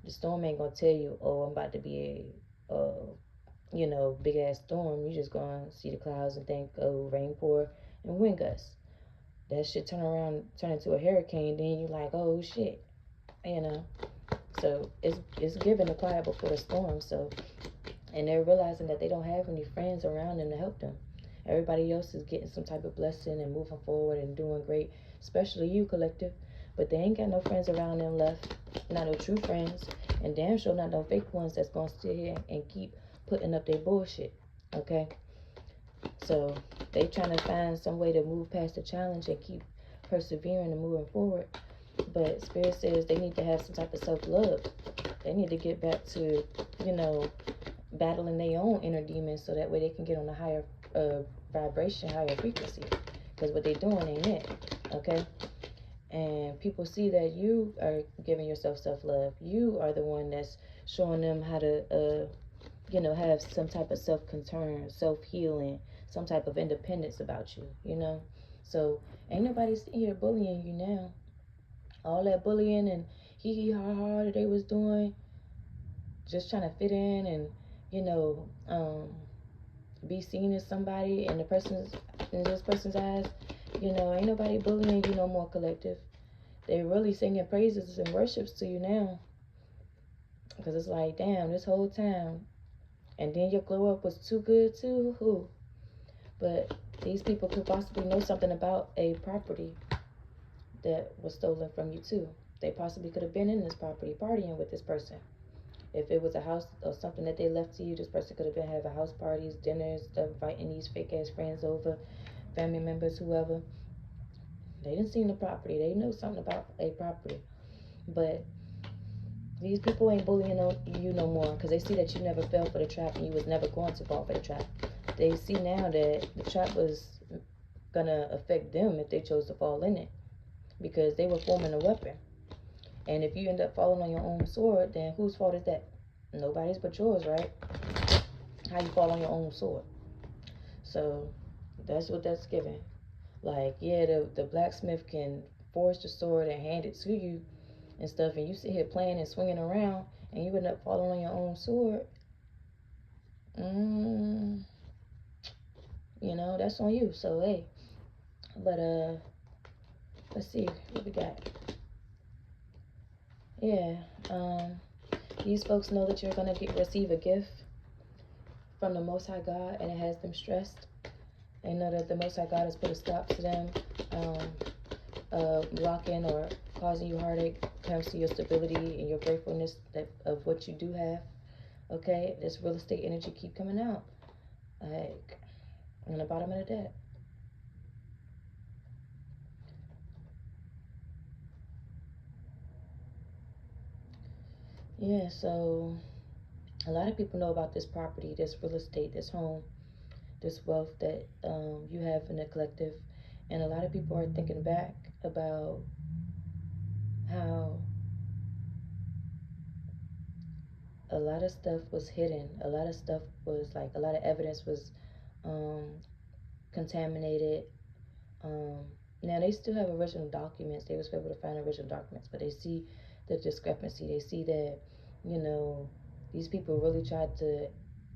The storm ain't gonna tell you, oh, I'm about to be big ass storm. You just gonna see the clouds and think, oh, rain pour and wind gusts. That shit turn into a hurricane, then you're like, oh shit, you know. So it's giving the quiet before the storm. So, and they're realizing that they don't have any friends around them to help them. Everybody else is getting some type of blessing and moving forward and doing great, especially you, collective. But they ain't got no friends around them left, not no true friends, and damn sure not no fake ones that's gonna sit here and keep putting up their bullshit. Okay, so they trying to find some way to move past the challenge and keep persevering and moving forward. But Spirit says they need to have some type of self-love. They need to get back to, battling their own inner demons, so that way they can get on a higher vibration, higher frequency. Because what they're doing ain't it. Okay? And people see that you are giving yourself self-love. You are the one that's showing them how to, have some type of self-concern, self-healing, some type of independence about you. So ain't nobody sitting here bullying you now. All that bullying and hee ha ha that they was doing, just trying to fit in and, be seen as somebody in this person's eyes, ain't nobody bullying you no more, collective. They're really singing praises and worships to you now. Because it's like, damn, this whole time. And then your glow up was too good too. Who? But these people could possibly know something about a property that was stolen from you too. They possibly could have been in this property partying with this person. If it was a house or something that they left to you, this person could have been having house parties, dinners, stuff, inviting these fake ass friends over, family members, whoever. They didn't see the property. They know something about a property. But these people ain't bullying you no more, because they see that you never fell for the trap and you was never going to fall for the trap. They see now that the trap was gonna affect them if they chose to fall in it, because they were forming a weapon. And if you end up falling on your own sword, then whose fault is that? Nobody's but yours, right? How you fall on your own sword. So that's what that's giving. Like, yeah, the blacksmith can forge the sword and hand it to you and stuff, and you sit here playing and swinging around, and you end up falling on your own sword. That's on you. So hey, but let's see what we got. Yeah, these folks know that you're gonna receive a gift from the Most High God, and it has them stressed. They know that the Most High God has put a stop to them blocking or causing you heartache. Comes to your stability and your gratefulness of what you do have. Okay, this real estate energy keep coming out, like on the bottom of the deck. Yeah, so a lot of people know about this property, this real estate, this home, this wealth that you have in the collective. And a lot of people are thinking back about how a lot of stuff was hidden. A lot of stuff was like, a lot of evidence was contaminated. Now they still have original documents. They was able to find original documents, but they see the discrepancy. They see that, you know, these people really tried to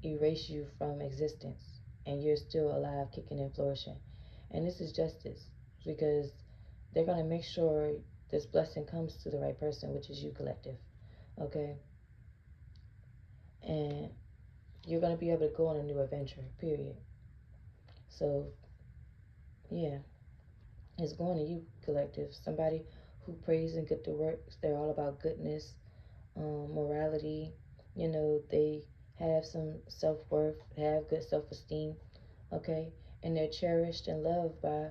erase you from existence, and you're still alive, kicking and flourishing. And this is justice, because they're gonna make sure this blessing comes to the right person, which is you, collective. Okay, and you're gonna be able to go on a new adventure. Period. So yeah. It's going to you, collective. Somebody who prays and get to work. They're all about goodness, morality. You know, they have some self-worth, have good self-esteem, okay? And they're cherished and loved by,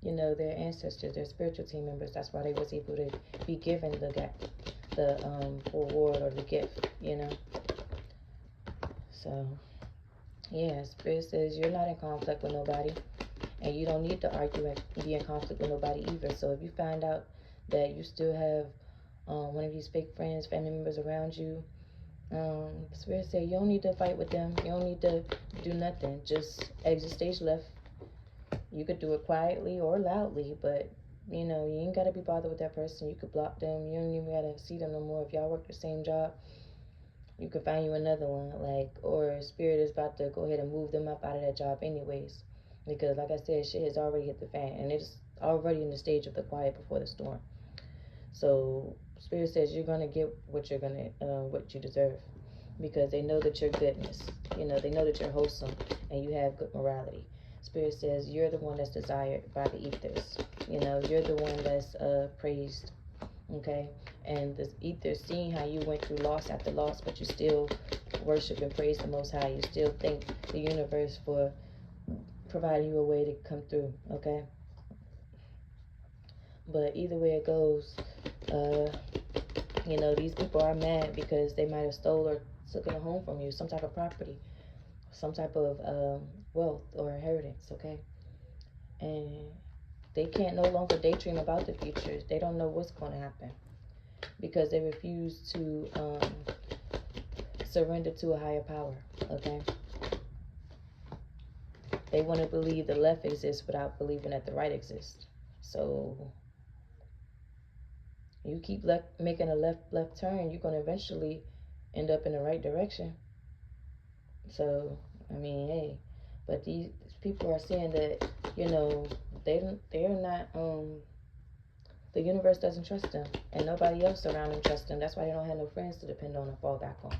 you know, their ancestors, their spiritual team members. That's why they was able to be given the reward or the gift, you know? So, yeah, Spirit says you're not in conflict with nobody. And you don't need to argue and be in conflict with nobody either. So if you find out that you still have one of these fake friends, family members around you, Spirit said you don't need to fight with them. You don't need to do nothing. Just exit stage left. You could do it quietly or loudly, but you know, you ain't got to be bothered with that person. You could block them. You don't even got to see them no more. If y'all work the same job, you can find you another one. Like, or Spirit is about to go ahead and move them up out of that job anyways. Because like I said, shit has already hit the fan, and it's already in the stage of the quiet before the storm. So Spirit says you're gonna get what you're gonna what you deserve, because they know that you're goodness. You know, they know that you're wholesome and you have good morality. Spirit says you're the one that's desired by the ethers. You know, you're the one that's praised. Okay, and this ether, seeing how you went through loss after loss, but you still worship and praise the Most High. You still thank the universe for providing you a way to come through, okay? But either way it goes, you know, these people are mad because they might have stole or taken a home from you, some type of property, some type of wealth or inheritance, okay? And they can't no longer daydream about the future. They don't know what's going to happen because they refuse to surrender to a higher power, okay? They want to believe the left exists without believing that the right exists. So you keep making a left turn, you're going to eventually end up in the right direction. So, I mean, hey, but these people are saying that, you know, they're not, the universe doesn't trust them, and nobody else around them trusts them. That's why they don't have no friends to depend on or fall back on.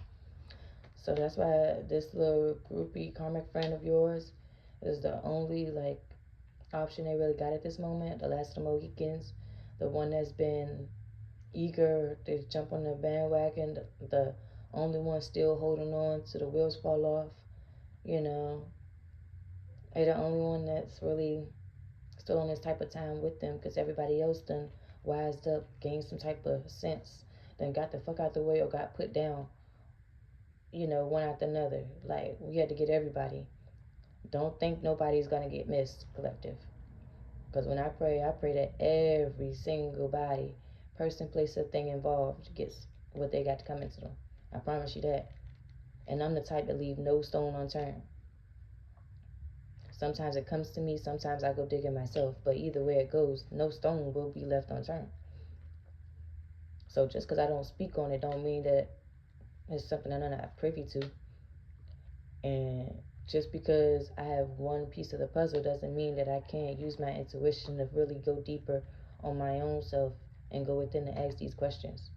So that's why this little groupie karmic friend of yours is the only, like, option they really got at this moment. The last of the Mohicans, the one that's been eager to jump on the bandwagon, the only one still holding on to the wheels fall off, you know. They're the only one that's really still on this type of time with them, because everybody else done wised up, gained some type of sense, then got the fuck out the way or got put down, you know, one after another. Like, we had to get everybody. Don't think nobody's gonna get missed, collective. Because when I pray that every single body, person, place, or thing involved gets what they got to come into them. I promise you that. And I'm the type to leave no stone unturned. Sometimes it comes to me, sometimes I go digging myself. But either way it goes, no stone will be left unturned. So just because I don't speak on it don't mean that it's something I'm not privy to. And just because I have one piece of the puzzle doesn't mean that I can't use my intuition to really go deeper on my own self and go within and ask these questions.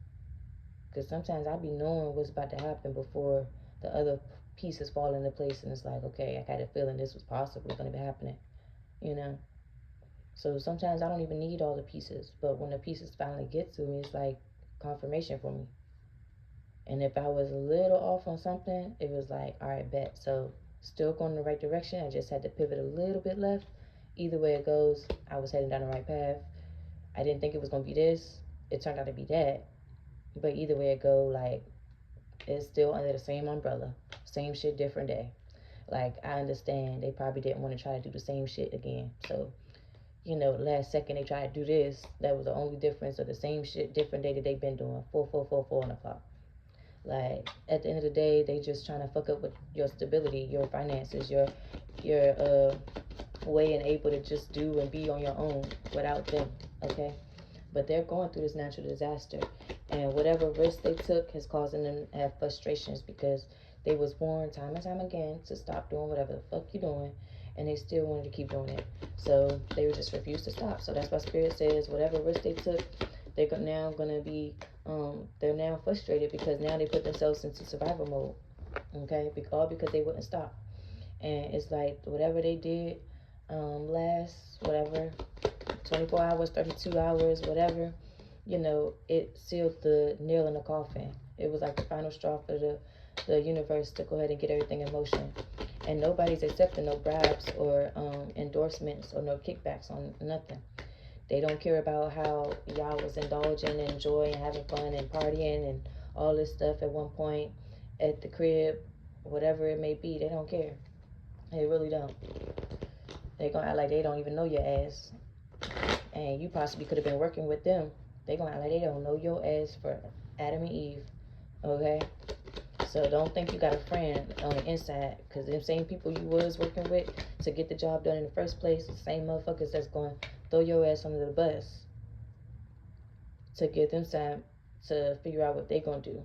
Because sometimes I be knowing what's about to happen before the other pieces fall into place, and it's like, okay, I got a feeling this was possibly going to be happening, you know? So sometimes I don't even need all the pieces, but when the pieces finally get to me, it's like confirmation for me. And if I was a little off on something, it was like, all right, bet. So still going in the right direction. I just had to pivot a little bit left. Either way it goes, I was heading down the right path. I didn't think it was going to be this. It turned out to be that. But either way it go, like, it's still under the same umbrella. Same shit, different day. Like, I understand they probably didn't want to try to do the same shit again. So, you know, last second they tried to do this. That was the only difference, of the same shit, different day that they've been doing. 4, 4, 4, 4 on the clock. Like, at the end of the day, they just trying to fuck up with your stability, your finances, your way and able to just do and be on your own without them, okay? But they're going through this natural disaster, and whatever risk they took has causing them to have frustrations, because they was warned time and time again to stop doing whatever the fuck you doing, and they still wanted to keep doing it. So they would just refuse to stop. So that's why Spirit says whatever risk they took, they're now gonna be they're now frustrated, because now they put themselves into survival mode, okay? All because they wouldn't stop. And it's like whatever they did last, whatever, 24 hours, 32 hours, whatever, you know, it sealed the nail in the coffin. It was like the final straw for the universe to go ahead and get everything in motion. And nobody's accepting no bribes or endorsements or no kickbacks on nothing. They don't care about how y'all was indulging and enjoying, having fun and partying and all this stuff at one point at the crib, whatever it may be. They don't care. They really don't. They gonna act like they don't even know your ass, and you possibly could have been working with them. They gonna act like they don't know your ass for Adam and Eve, okay? So don't think you got a friend on the inside, because them same people you was working with to get the job done in the first place, the same motherfuckers that's going to throw your ass under the bus to give them time to figure out what they going to do.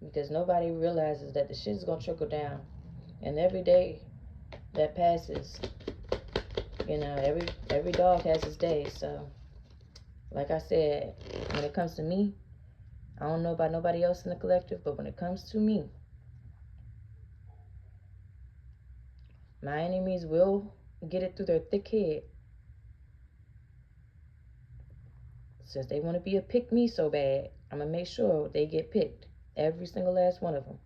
Because nobody realizes that the shit is going to trickle down. And every day that passes, you know, every dog has his day. So, like I said, when it comes to me, I don't know about nobody else in the collective, but when it comes to me, my enemies will get it through their thick head. Since they want to be a pick-me so bad, I'm going to make sure they get picked. Every single last one of them.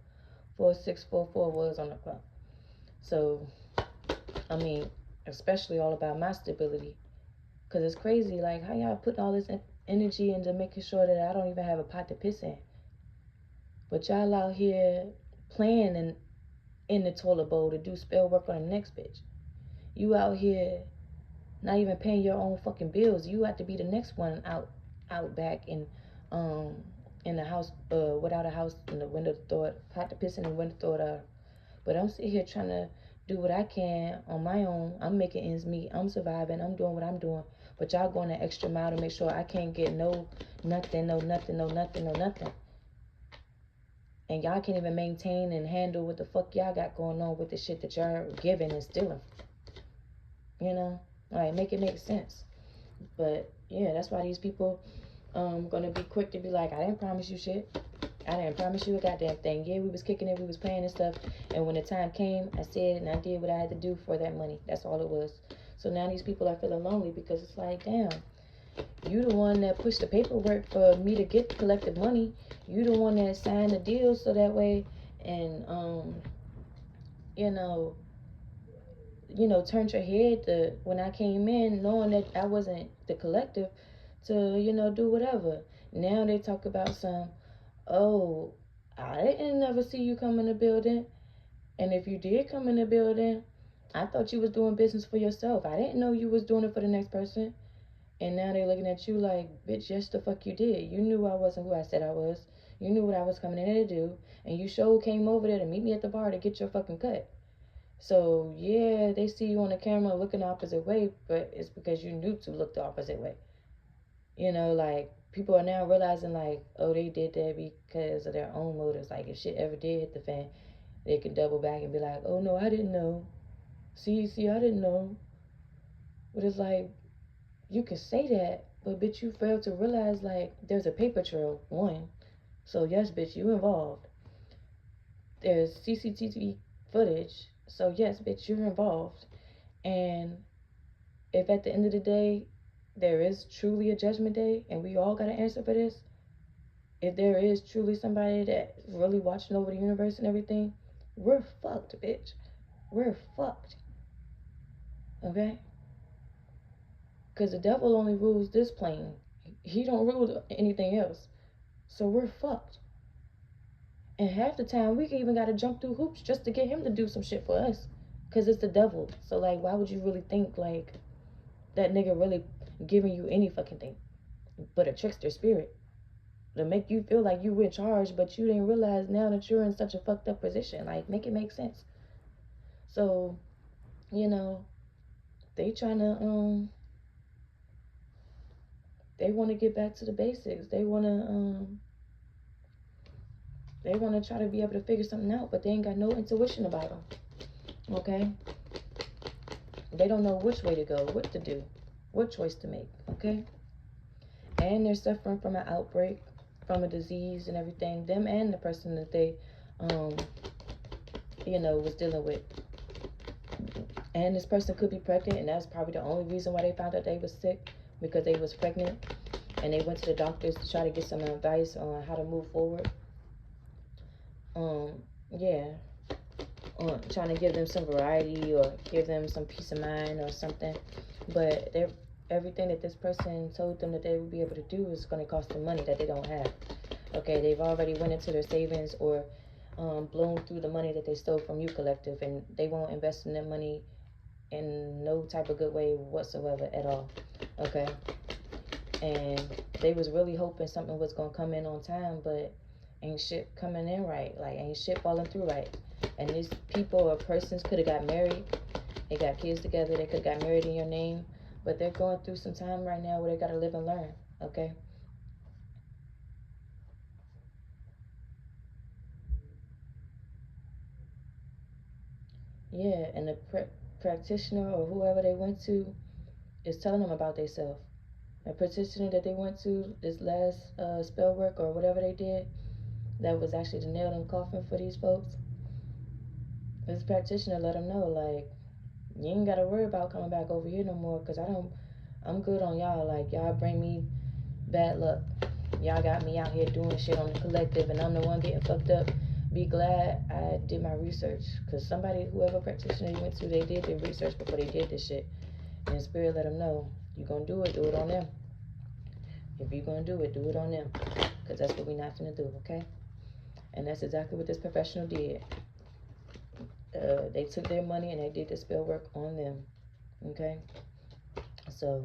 4644 was on the clock. So, I mean, especially all about my stability. Because it's crazy, like, how y'all putting all this energy into making sure that I don't even have a pot to piss in. But y'all out here playing in the toilet bowl to do spell work on the next bitch. You out here not even paying your own fucking bills. You have to be the next one out back in the house without a house in the window to throw it, pot to piss in the window to throw it out. But I'm sitting here trying to do what I can on my own. I'm making ends meet. I'm surviving. I'm doing what I'm doing. But y'all going the extra mile to make sure I can't get nothing. And y'all can't even maintain and handle what the fuck y'all got going on with the shit that y'all giving and stealing. You know? Like, make it make sense. But, yeah, that's why these people gonna be quick to be like, I didn't promise you shit. I didn't promise you a goddamn thing. Yeah, we was kicking it, we was playing and stuff. And when the time came, I said and I did what I had to do for that money. That's all it was. So now these people are feeling lonely, because it's like, damn, you the one that pushed the paperwork for me to get the collective money. You the one that signed the deal so that way, and turned your head when I came in, knowing that I wasn't the collective, to do whatever. Now they talk about oh, I didn't never see you come in the building, and if you did come in the building, I thought you was doing business for yourself. I didn't know you was doing it for the next person. And now they're looking at you like, bitch, yes the fuck you did. You knew I wasn't who I said I was. You knew what I was coming in there to do. And you sure came over there to meet me at the bar to get your fucking cut. So, yeah, they see you on the camera looking the opposite way, but it's because you knew to look the opposite way. Like, people are now realizing, like, oh, they did that because of their own motives. Like, if shit ever did hit the fan, they can double back and be like, oh, no, I didn't know. See, I didn't know. But it's like, you can say that, but bitch, you fail to realize, like, there's a paper trail, one. So yes, bitch, you involved. There's CCTV footage. So yes, bitch, you're involved. And if at the end of the day, there is truly a judgment day, and we all got to answer for this, if there is truly somebody that's really watching over the universe and everything, we're fucked, bitch. We're fucked. Okay? Because the devil only rules this plane. He don't rule anything else. So we're fucked. And half the time, we even got to jump through hoops just to get him to do some shit for us. Because it's the devil. So, like, why would you really think, like, that nigga really giving you any fucking thing but a trickster spirit? to make you feel like you were in charge, but you didn't realize now that you're in such a fucked up position. Like, make it make sense. So, you know, they trying to, they want to get back to the basics. They want to try to be able to figure something out, but they ain't got no intuition about them. Okay? They don't know which way to go, what to do, what choice to make. Okay? And they're suffering from an outbreak, from a disease and everything. Them and the person that they, was dealing with. And this person could be pregnant, and that's probably the only reason why they found out they was sick, because they was pregnant. And they went to the doctors to try to get some advice on how to move forward. Trying to give them some variety or give them some peace of mind or something. But everything that this person told them that they would be able to do is going to cost them money that they don't have. Okay, they've already went into their savings or blown through the money that they stole from you, collective, and they won't invest in that money in no type of good way whatsoever at all. Okay, and they was really hoping something was going to come in on time, but ain't shit coming in right. Like, ain't shit falling through right. And these people or persons could have got married. They got kids together. They could have got married in your name. But they're going through some time right now where they got to live and learn. Okay? Yeah, and the practitioner or whoever they went to is telling them about themselves. A practitioner that they went to this last spell work or whatever they did, that was actually the nail in the coffin for these folks. This practitioner let them know, like, you ain't gotta worry about coming back over here no more, because I'm good on y'all. Like, y'all bring me bad luck. Y'all got me out here doing shit on the collective, and I'm the one getting fucked up. Be glad I did my research, because whoever practitioner you went to, they did their research before they did this shit. And Spirit let them know, you gonna do it on them. If you gonna do it on them, because that's what we not finna do, okay? And that's exactly what this professional did. They took their money and they did the spell work on them. Okay? So,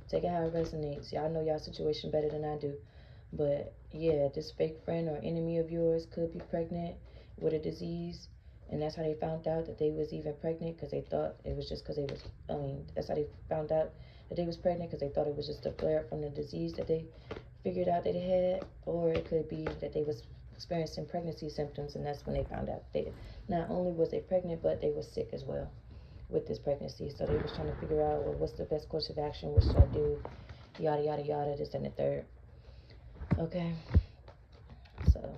take it how it resonates. Y'all know y'all situation better than I do. But, yeah, this fake friend or enemy of yours could be pregnant with a disease. And that's how they found out that they was even pregnant, because they thought it was just because they was, that's how they found out that they was pregnant, because they thought it was just a flare from the disease that they figured out that they had. Or it could be that they was experiencing pregnancy symptoms, and that's when they found out they not only was they pregnant, but they were sick as well with this pregnancy. So they was trying to figure out, well, what's the best course of action, what should I do, yada yada yada, this and the third. Okay, so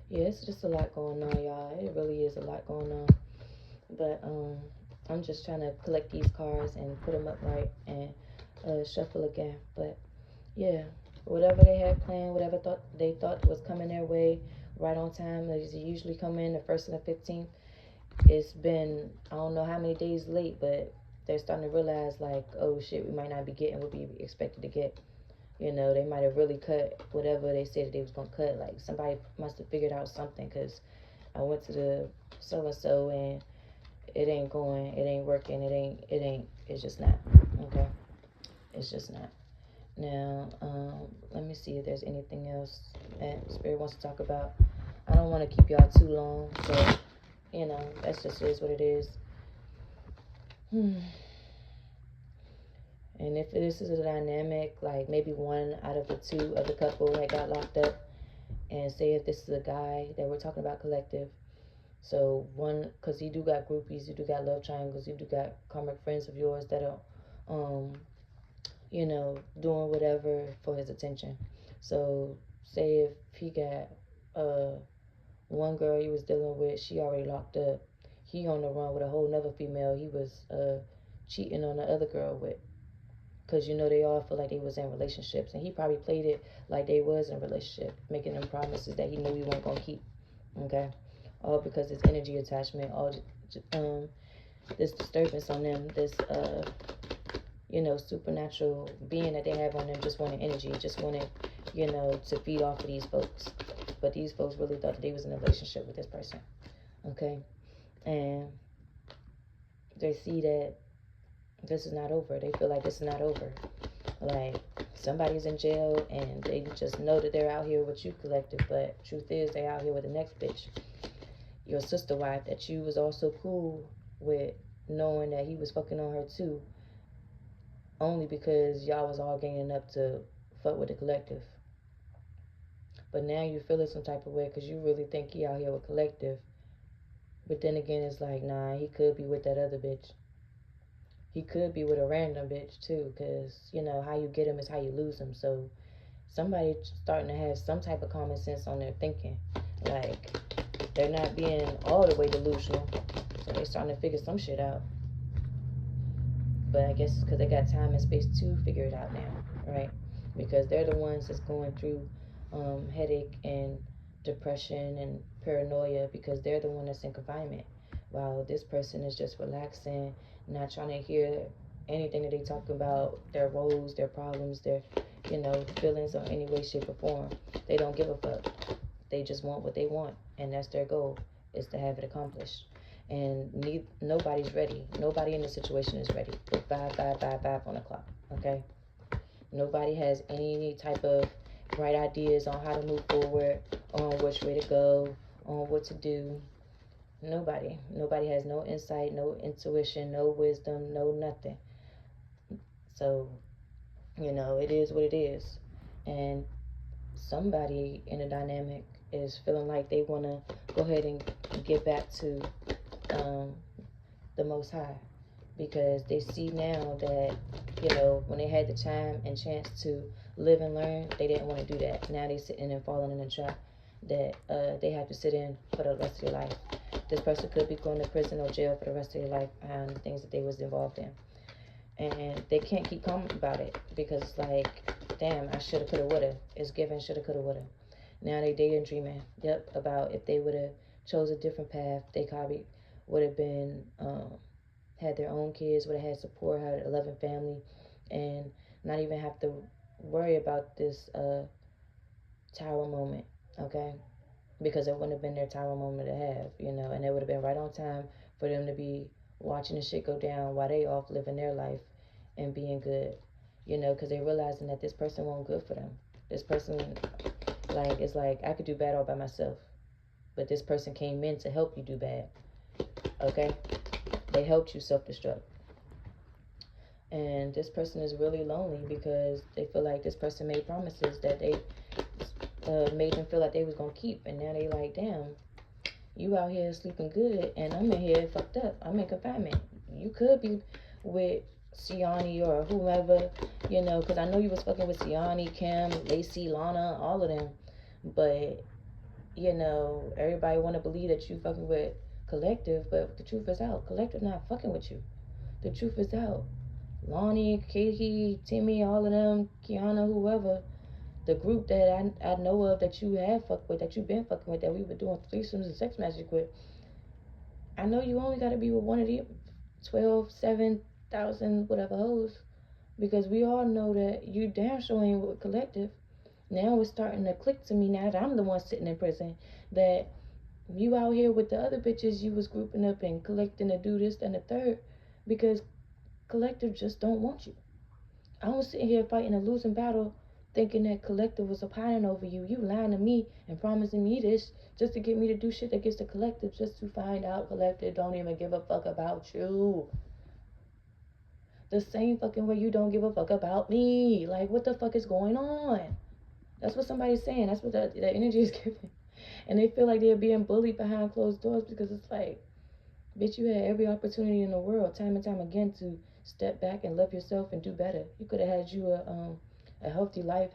yeah, it's just a lot going on, y'all. It really is a lot going on. But I'm just trying to collect these cards and put them up right and shuffle again. But yeah, whatever they had planned, whatever they thought was coming their way right on time, they usually come in the 1st and the 15th. It's been, I don't know how many days late, but they're starting to realize, like, oh shit, we might not be getting what we expected to get. You know, they might have really cut whatever they said they was going to cut. Like, somebody must have figured out something, because I went to the so-and-so and it ain't working, it's just not. Okay? It's just not. Now, let me see if there's anything else that Spirit wants to talk about. I don't want to keep y'all too long, so, that's just is what it is. And if this is a dynamic, like maybe one out of the two of the couple that got locked up, and say if this is a guy that we're talking about, collective. So one, because you do got groupies, you do got love triangles, you do got karmic friends of yours that are, doing whatever for his attention. So say if he got one girl he was dealing with, she already locked up. He on the run with a whole nother female he was cheating on the other girl with. Because, they all feel like they was in relationships. And he probably played it like they was in a relationship, making them promises that he knew he wasn't going to keep. Okay? All because his energy attachment, all this disturbance on them, this, supernatural being that they have on them, just wanted energy, just wanted, to feed off of these folks. But these folks really thought that they was in a relationship with this person. Okay? And they see that this is not over. They feel like this is not over. Like, somebody's in jail and they just know that they're out here with you, collective, but truth is they out here with the next bitch, your sister wife, that you was also cool with, knowing that he was fucking on her too, only because y'all was all ganging up to fuck with the collective. But now you feeling some type of way because you really think he out here with collective. But then again, it's like, nah, he could be with that other bitch. He could be with a random bitch too, because, you know, how you get him is how you lose him. So somebody starting to have some type of common sense on their thinking. Like, they're not being all the way delusional. So they're starting to figure some shit out. But I guess it's because they got time and space to figure it out now, right? Because they're the ones that's going through headache and depression and paranoia, because they're the one that's in confinement, while this person is just relaxing, not trying to hear anything that they talk about, their woes, their problems, their, you know, feelings or any way, shape, or form. They don't give a fuck. They just want what they want, and that's their goal, is to have it accomplished. And nobody's ready. Nobody in the situation is ready. With 5 on the clock, okay? Nobody has any type of bright ideas on how to move forward, on which way to go, on what to do. Nobody has no insight, no intuition, no wisdom, no nothing. So, you know, it is what it is. And somebody in a dynamic is feeling like they want to go ahead and get back to the Most High, because they see now that, you know, when they had the time and chance to live and learn, they didn't want to do that. Now they sitting and falling in a trap that they have to sit in for the rest of their life. This person could be going to prison or jail for the rest of their life on the things that they was involved in. And they can't keep calm about it, because it's like, damn, I shoulda, coulda, woulda. It's given shoulda, coulda, woulda. Now they daydreaming, about if they would have chose a different path, they probably would have been, had their own kids, would have had support, had a loving family, and not even have to worry about this tower moment, okay? Because it wouldn't have been their tower moment to have, you know, and it would have been right on time for them to be watching the shit go down while they off living their life and being good, you know, because they realizing that this person won't good for them. This person, like, it's like, I could do bad all by myself, but this person came in to help you do bad, okay? They helped you self-destruct. And this person is really lonely because they feel like this person made promises that they made them feel like they was going to keep. And now they like, damn, you out here sleeping good and I'm in here fucked up. I'm in confinement. You could be with Siani or whomever, you know, because I know you was fucking with Siani, Kim, Lacey, Lana, all of them. But, you know, everybody want to believe that you fucking with Collective, but the truth is out. Collective not fucking with you. The truth is out. Lonnie, Katie, Timmy, all of them, Kiana, whoever, the group that I know of that you have fucked with, that you've been fucking with, that we were doing threesomes and sex magic with, I know you only got to be with one of the 12, 7,000, whatever hoes, because we all know that you damn sure ain't with Collective. Now it's starting to click to me now that I'm the one sitting in prison, that you out here with the other bitches you was grouping up and collecting to do this and the third, because Collective just don't want you. I was sitting here fighting a losing battle, thinking that Collective was opining over you. You lying to me and promising me this just to get me to do shit against the Collective, just to find out Collective don't even give a fuck about you. The same fucking way you don't give a fuck about me. Like, what the fuck is going on? That's what somebody's saying. That's what the energy is giving. And they feel like they're being bullied behind closed doors, because it's like, bitch, you had every opportunity in the world, time and time again, to step back and love yourself and do better. You could have had you a healthy life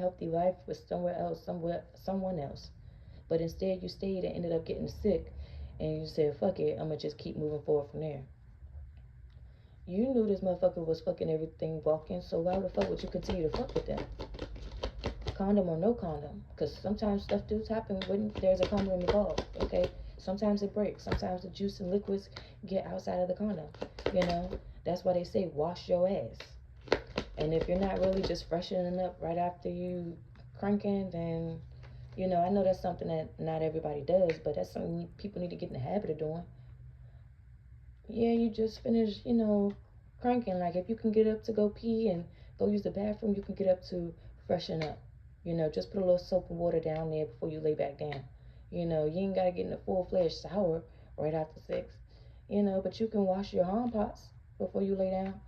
with someone else. But instead, you stayed and ended up getting sick, and you said, fuck it, I'm gonna just keep moving forward from there. You knew this motherfucker was fucking everything walking, so why the fuck would you continue to fuck with them? Condom or no condom, because sometimes stuff does happen when there's a condom involved, okay? Sometimes it breaks. Sometimes the juice and liquids get outside of the condom, you know? That's why they say wash your ass. And if you're not really just freshening up right after you cranking, then, you know, I know that's something that not everybody does, but that's something people need to get in the habit of doing. Yeah, you just finished, you know, cranking. Like, if you can get up to go pee and go use the bathroom, you can get up to freshen up. You know, just put a little soap and water down there before you lay back down. You know, you ain't got to get in a full-fledged shower right after sex. You know, but you can wash your arm pots before you lay down.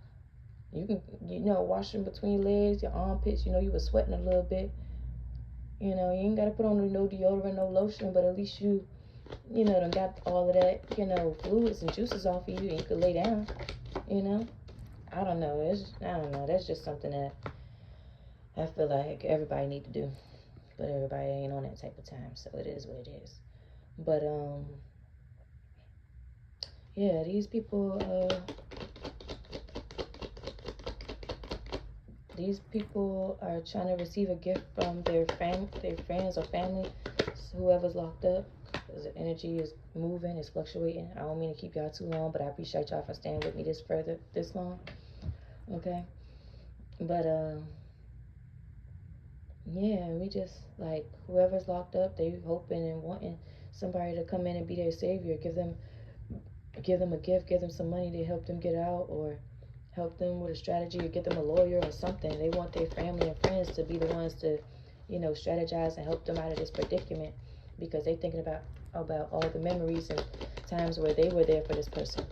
You can, you know, wash them between legs, your armpits. You know, you were sweating a little bit. You know, you ain't got to put on no deodorant, no lotion, but at least you know, done got all of that, you know, fluids and juices off of you, and you could lay down, you know. I don't know. That's just something that I feel like everybody need to do. But everybody ain't on that type of time, so it is what it is. But, yeah, these people are trying to receive a gift from their friends or family, whoever's locked up. The energy is moving, it's fluctuating. I don't mean to keep y'all too long, but I appreciate y'all for staying with me this long. Okay? But, yeah, we just, like, whoever's locked up, they hoping and wanting somebody to come in and be their savior, give them a gift, give them some money to help them get out, or help them with a strategy, or get them a lawyer or something. They want their family and friends to be the ones to, you know, strategize and help them out of this predicament, because they thinking about all the memories and times where they were there for this person,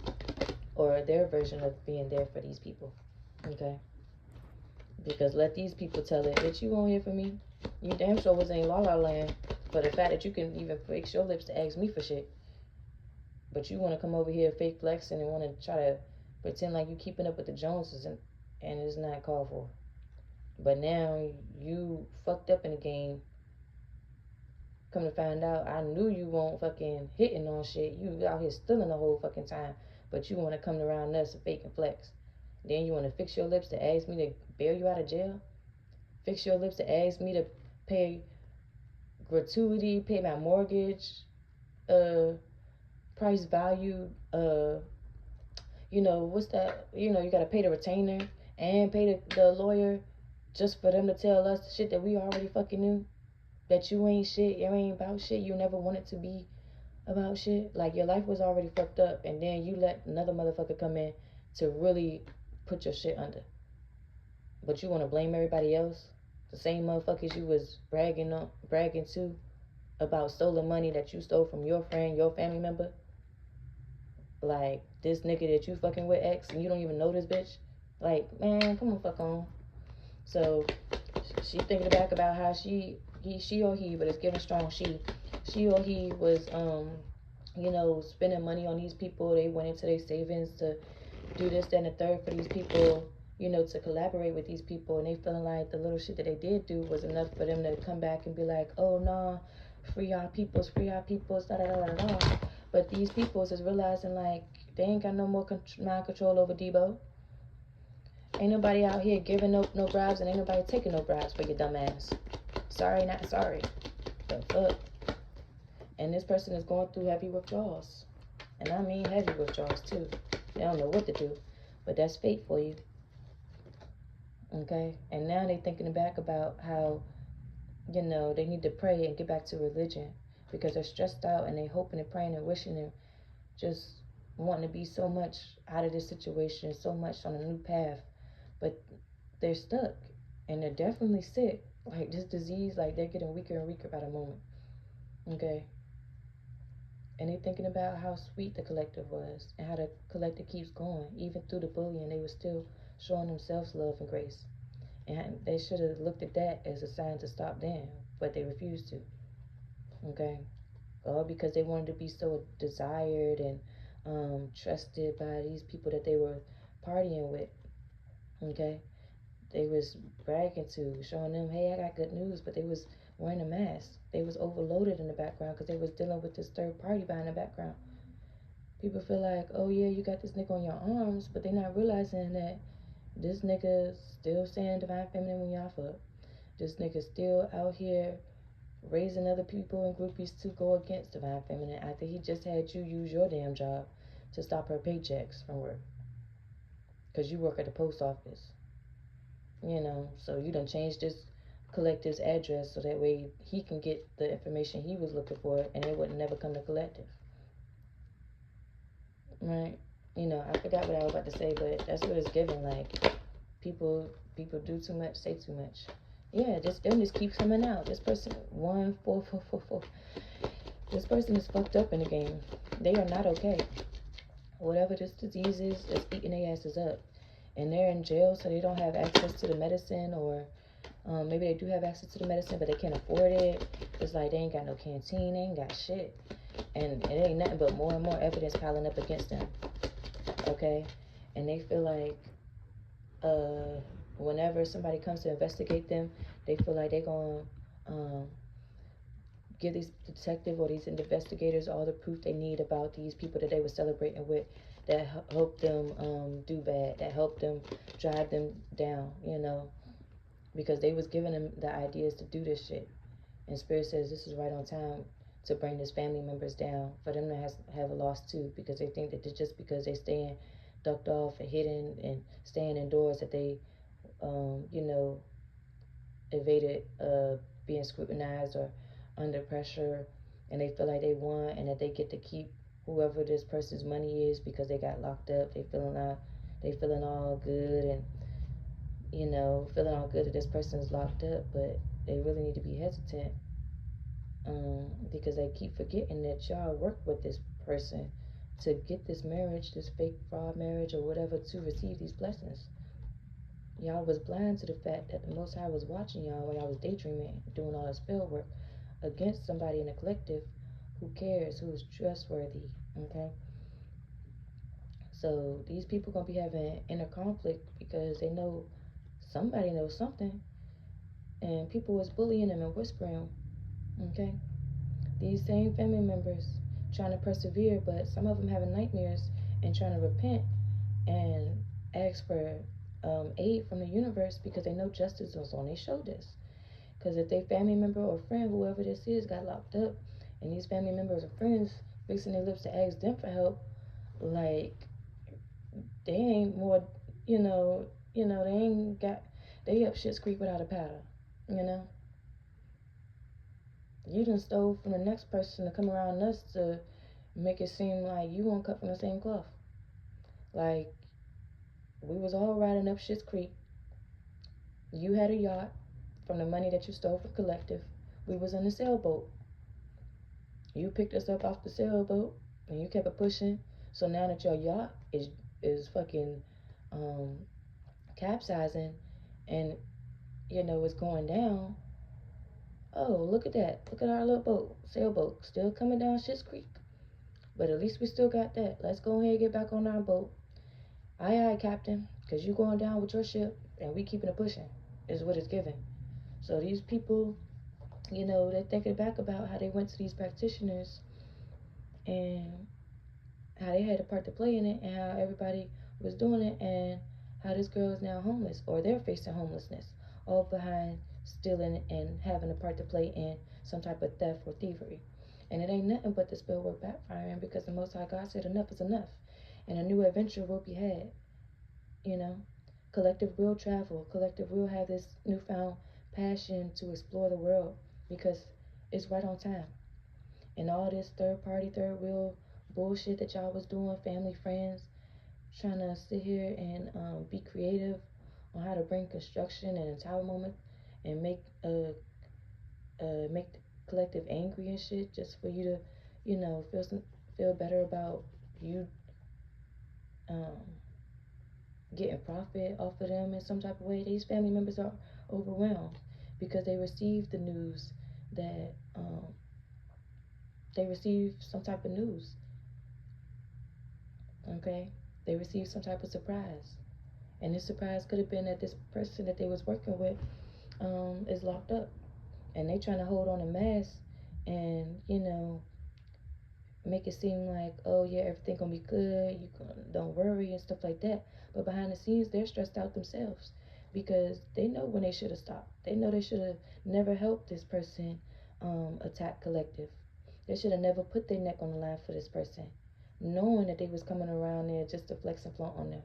or their version of being there for these people. Okay? Because let these people tell it, bitch, you won't hear from me. You damn sure was in La La Land for the fact that you can even fix your lips to ask me for shit. But you want to come over here fake flexing and want to try to pretend like you keeping up with the Joneses, and it's not called for. But now you fucked up in the game. Come to find out, I knew you won't fucking hitting on shit. You out here stealing the whole fucking time. But you want to come around us and fake and flex. Then you want to fix your lips to ask me to bail you out of jail? Fix your lips to ask me to pay gratuity, pay my mortgage, price value, you know, what's that? You know, you got to pay the retainer and pay the lawyer just for them to tell us the shit that we already fucking knew. That you ain't shit, you ain't about shit, you never wanted to be about shit. Like, your life was already fucked up, and then you let another motherfucker come in to really put your shit under. But you want to blame everybody else? The same motherfuckers you was bragging to about stolen money that you stole from your friend, your family member. Like, this nigga that you fucking with ex, and you don't even know this bitch. Like, man, come on, fuck on. So, she thinking back about how she or he, but it's giving strong she or he was, you know, spending money on these people. They went into their savings to do this, that, and the third for these people, you know, to collaborate with these people, and they feeling like the little shit that they did do was enough for them to come back and be like, oh, no, free our peoples, da, da, da, da, da. But these peoples is realizing, like, they ain't got no more mind control over Debo. Ain't nobody out here giving no bribes, and ain't nobody taking no bribes for your dumb ass. Sorry, not sorry. The fuck? And this person is going through heavy withdrawals. And I mean heavy withdrawals, too. They don't know what to do. But that's fate for you. Okay? And now they thinking back about how, you know, they need to pray and get back to religion. Because they're stressed out, and they hoping and praying and wishing and just wanting to be so much out of this situation, so much on a new path. But they're stuck. And they're definitely sick. Like, this disease, like, they're getting weaker and weaker by the moment. Okay? And they thinking about how sweet the collective was, and how the collective keeps going. Even through the bullying, they were still showing themselves love and grace. And they should have looked at that as a sign to stop them, but they refused to. Okay? All because they wanted to be so desired and trusted by these people that they were partying with. Okay? They was bragging to, showing them, hey, I got good news, but they was wearing a mask. They was overloaded in the background because they was dealing with this third party behind the background. People feel like, oh yeah, you got this nigga on your arms, but they not realizing that this nigga still saying divine feminine when y'all fuck. This nigga still out here raising other people and groupies to go against divine feminine after he just had you use your damn job to stop her paychecks from work. Because you work at the post office. You know, so you done changed this collective's address so that way he can get the information he was looking for, and it would never come to collective. Right? You know, I forgot what I was about to say, but that's what it's giving. Like, people do too much, say too much. Yeah, this illness keeps coming out. This person, 14444. This person is fucked up in the game. They are not okay. Whatever this disease is, it's eating their asses up. And they're in jail, so they don't have access to the medicine, or maybe they do have access to the medicine, but they can't afford it. It's like they ain't got no canteen, they ain't got shit. And it ain't nothing but more and more evidence piling up against them. Okay? And they feel like whenever somebody comes to investigate them, they feel like they're going to give these detectives or these investigators all the proof they need about these people that they were celebrating with, that helped them do bad, that helped them drive them down, you know, because they was giving them the ideas to do this shit. And Spirit says this is right on time to bring these family members down, for them to have a loss too, because they think that just because they staying ducked off and hidden and staying indoors that they, you know, evaded being scrutinized or under pressure, and they feel like they won and that they get to keep whoever this person's money is because they got locked up. They feeling all good, and you know, feeling all good that this person's locked up, but they really need to be hesitant, because they keep forgetting that y'all work with this person to get this marriage, this fake fraud marriage or whatever, to receive these blessings. Y'all was blind to the fact that the Most High was watching y'all while y'all was daydreaming, doing all the spell work against somebody in the collective who cares, who is trustworthy, okay? So these people gonna be having inner conflict because they know somebody knows something, and people was bullying them and whispering, okay? These same family members trying to persevere, but some of them having nightmares and trying to repent and ask for aid from the universe because they know justice was on their shoulders. Because if their family member or friend, whoever this is, got locked up, and these family members or friends fixing their lips to ask them for help, like, they ain't more, they ain't got, they up shit's creek without a paddle, you know? You done stole from the next person to come around us to make it seem like you won't cut from the same cloth. Like, we was all riding up shit's creek. You had a yacht from the money that you stole from collective. We was in a sailboat. You picked us up off the sailboat and you kept it pushing. So now that your yacht is fucking capsizing and it's going down. Oh, look at that. Look at our little boat, sailboat, still coming down Shit's Creek. But at least we still got that. Let's go ahead and get back on our boat. Aye, aye, Captain, because you going down with your ship and we keeping it pushing is what it's giving. So these people, they're thinking back about how they went to these practitioners and how they had a part to play in it and how everybody was doing it, and how this girl is now homeless, or they're facing homelessness, all behind stealing and having a part to play in some type of theft or thievery. And it ain't nothing but the spell work backfiring, because the Most High God said enough is enough, and a new adventure will be had. Collective will travel. Collective will have this newfound passion to explore the world because it's right on time. And all this third party, third wheel bullshit that y'all was doing, family, friends, trying to sit here and be creative on how to bring construction and entitlement and make the collective angry and shit, just for you to, feel better about you getting profit off of them in some type of way. These family members are overwhelmed because they received the news that they received some type of news. Okay, they received some type of surprise, and this surprise could have been that this person that they was working with is locked up, and they trying to hold on a mask and make it seem like, oh yeah, everything gonna be good, don't worry and stuff like that. But behind the scenes, they're stressed out themselves because they know when they should have stopped. They know they should have never helped this person attack collective. They should have never put their neck on the line for this person, knowing that they was coming around there just to flex and flaunt on them.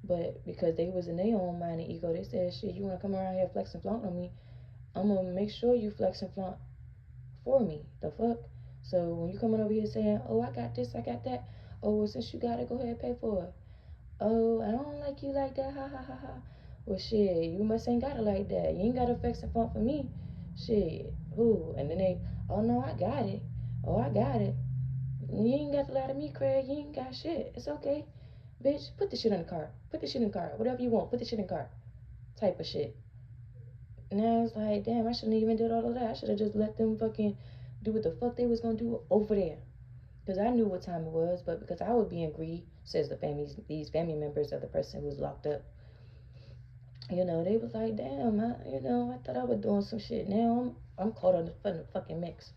But because they was in their own mind and ego, they said, shit, you want to come around here flex and flaunt on me, I'm going to make sure you flex and flaunt for me. The fuck? So when you coming over here saying, oh, I got this, I got that. Oh, well, since you got it, go ahead and pay for it. Oh, I don't like you like that. Ha, ha, ha, ha. Well, shit, you must ain't got it like that. You ain't got to fix and funk for me. Shit. Ooh. And then they, oh no, I got it. Oh, I got it. You ain't got to lie to me, Craig. You ain't got shit. It's okay. Bitch, put the shit in the cart. Put the shit in the cart. Whatever you want, put the shit in the cart. Type of shit. Now it's like, damn, I shouldn't even did all of that. I should have just let them fucking do what the fuck they was gonna do over there. Because I knew what time it was, but because I was being greedy, says these family members of the person who was locked up. You know, they was like, damn, I thought I was doing some shit. Now I'm caught on the fucking mix.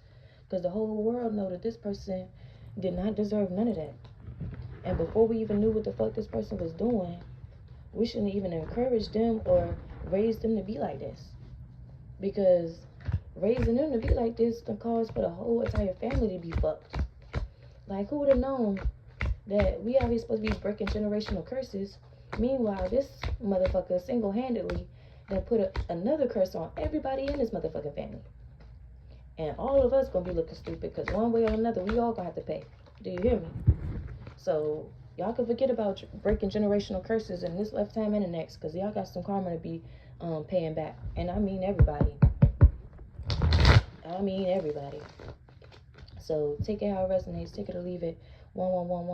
Because the whole world know that this person did not deserve none of that. And before we even knew what the fuck this person was doing, we shouldn't even encourage them or raise them to be like this. Because raising them to be like this can cause for the whole entire family to be fucked. Like, who would have known that we always supposed to be breaking generational curses? Meanwhile, this motherfucker single-handedly then put another curse on everybody in this motherfucking family. And all of us gonna be looking stupid because one way or another, we all gonna have to pay. Do you hear me? So y'all can forget about breaking generational curses in this lifetime and the next, because y'all got some karma to be paying back. And I mean everybody. So take it how it resonates. Take it or leave it. 1111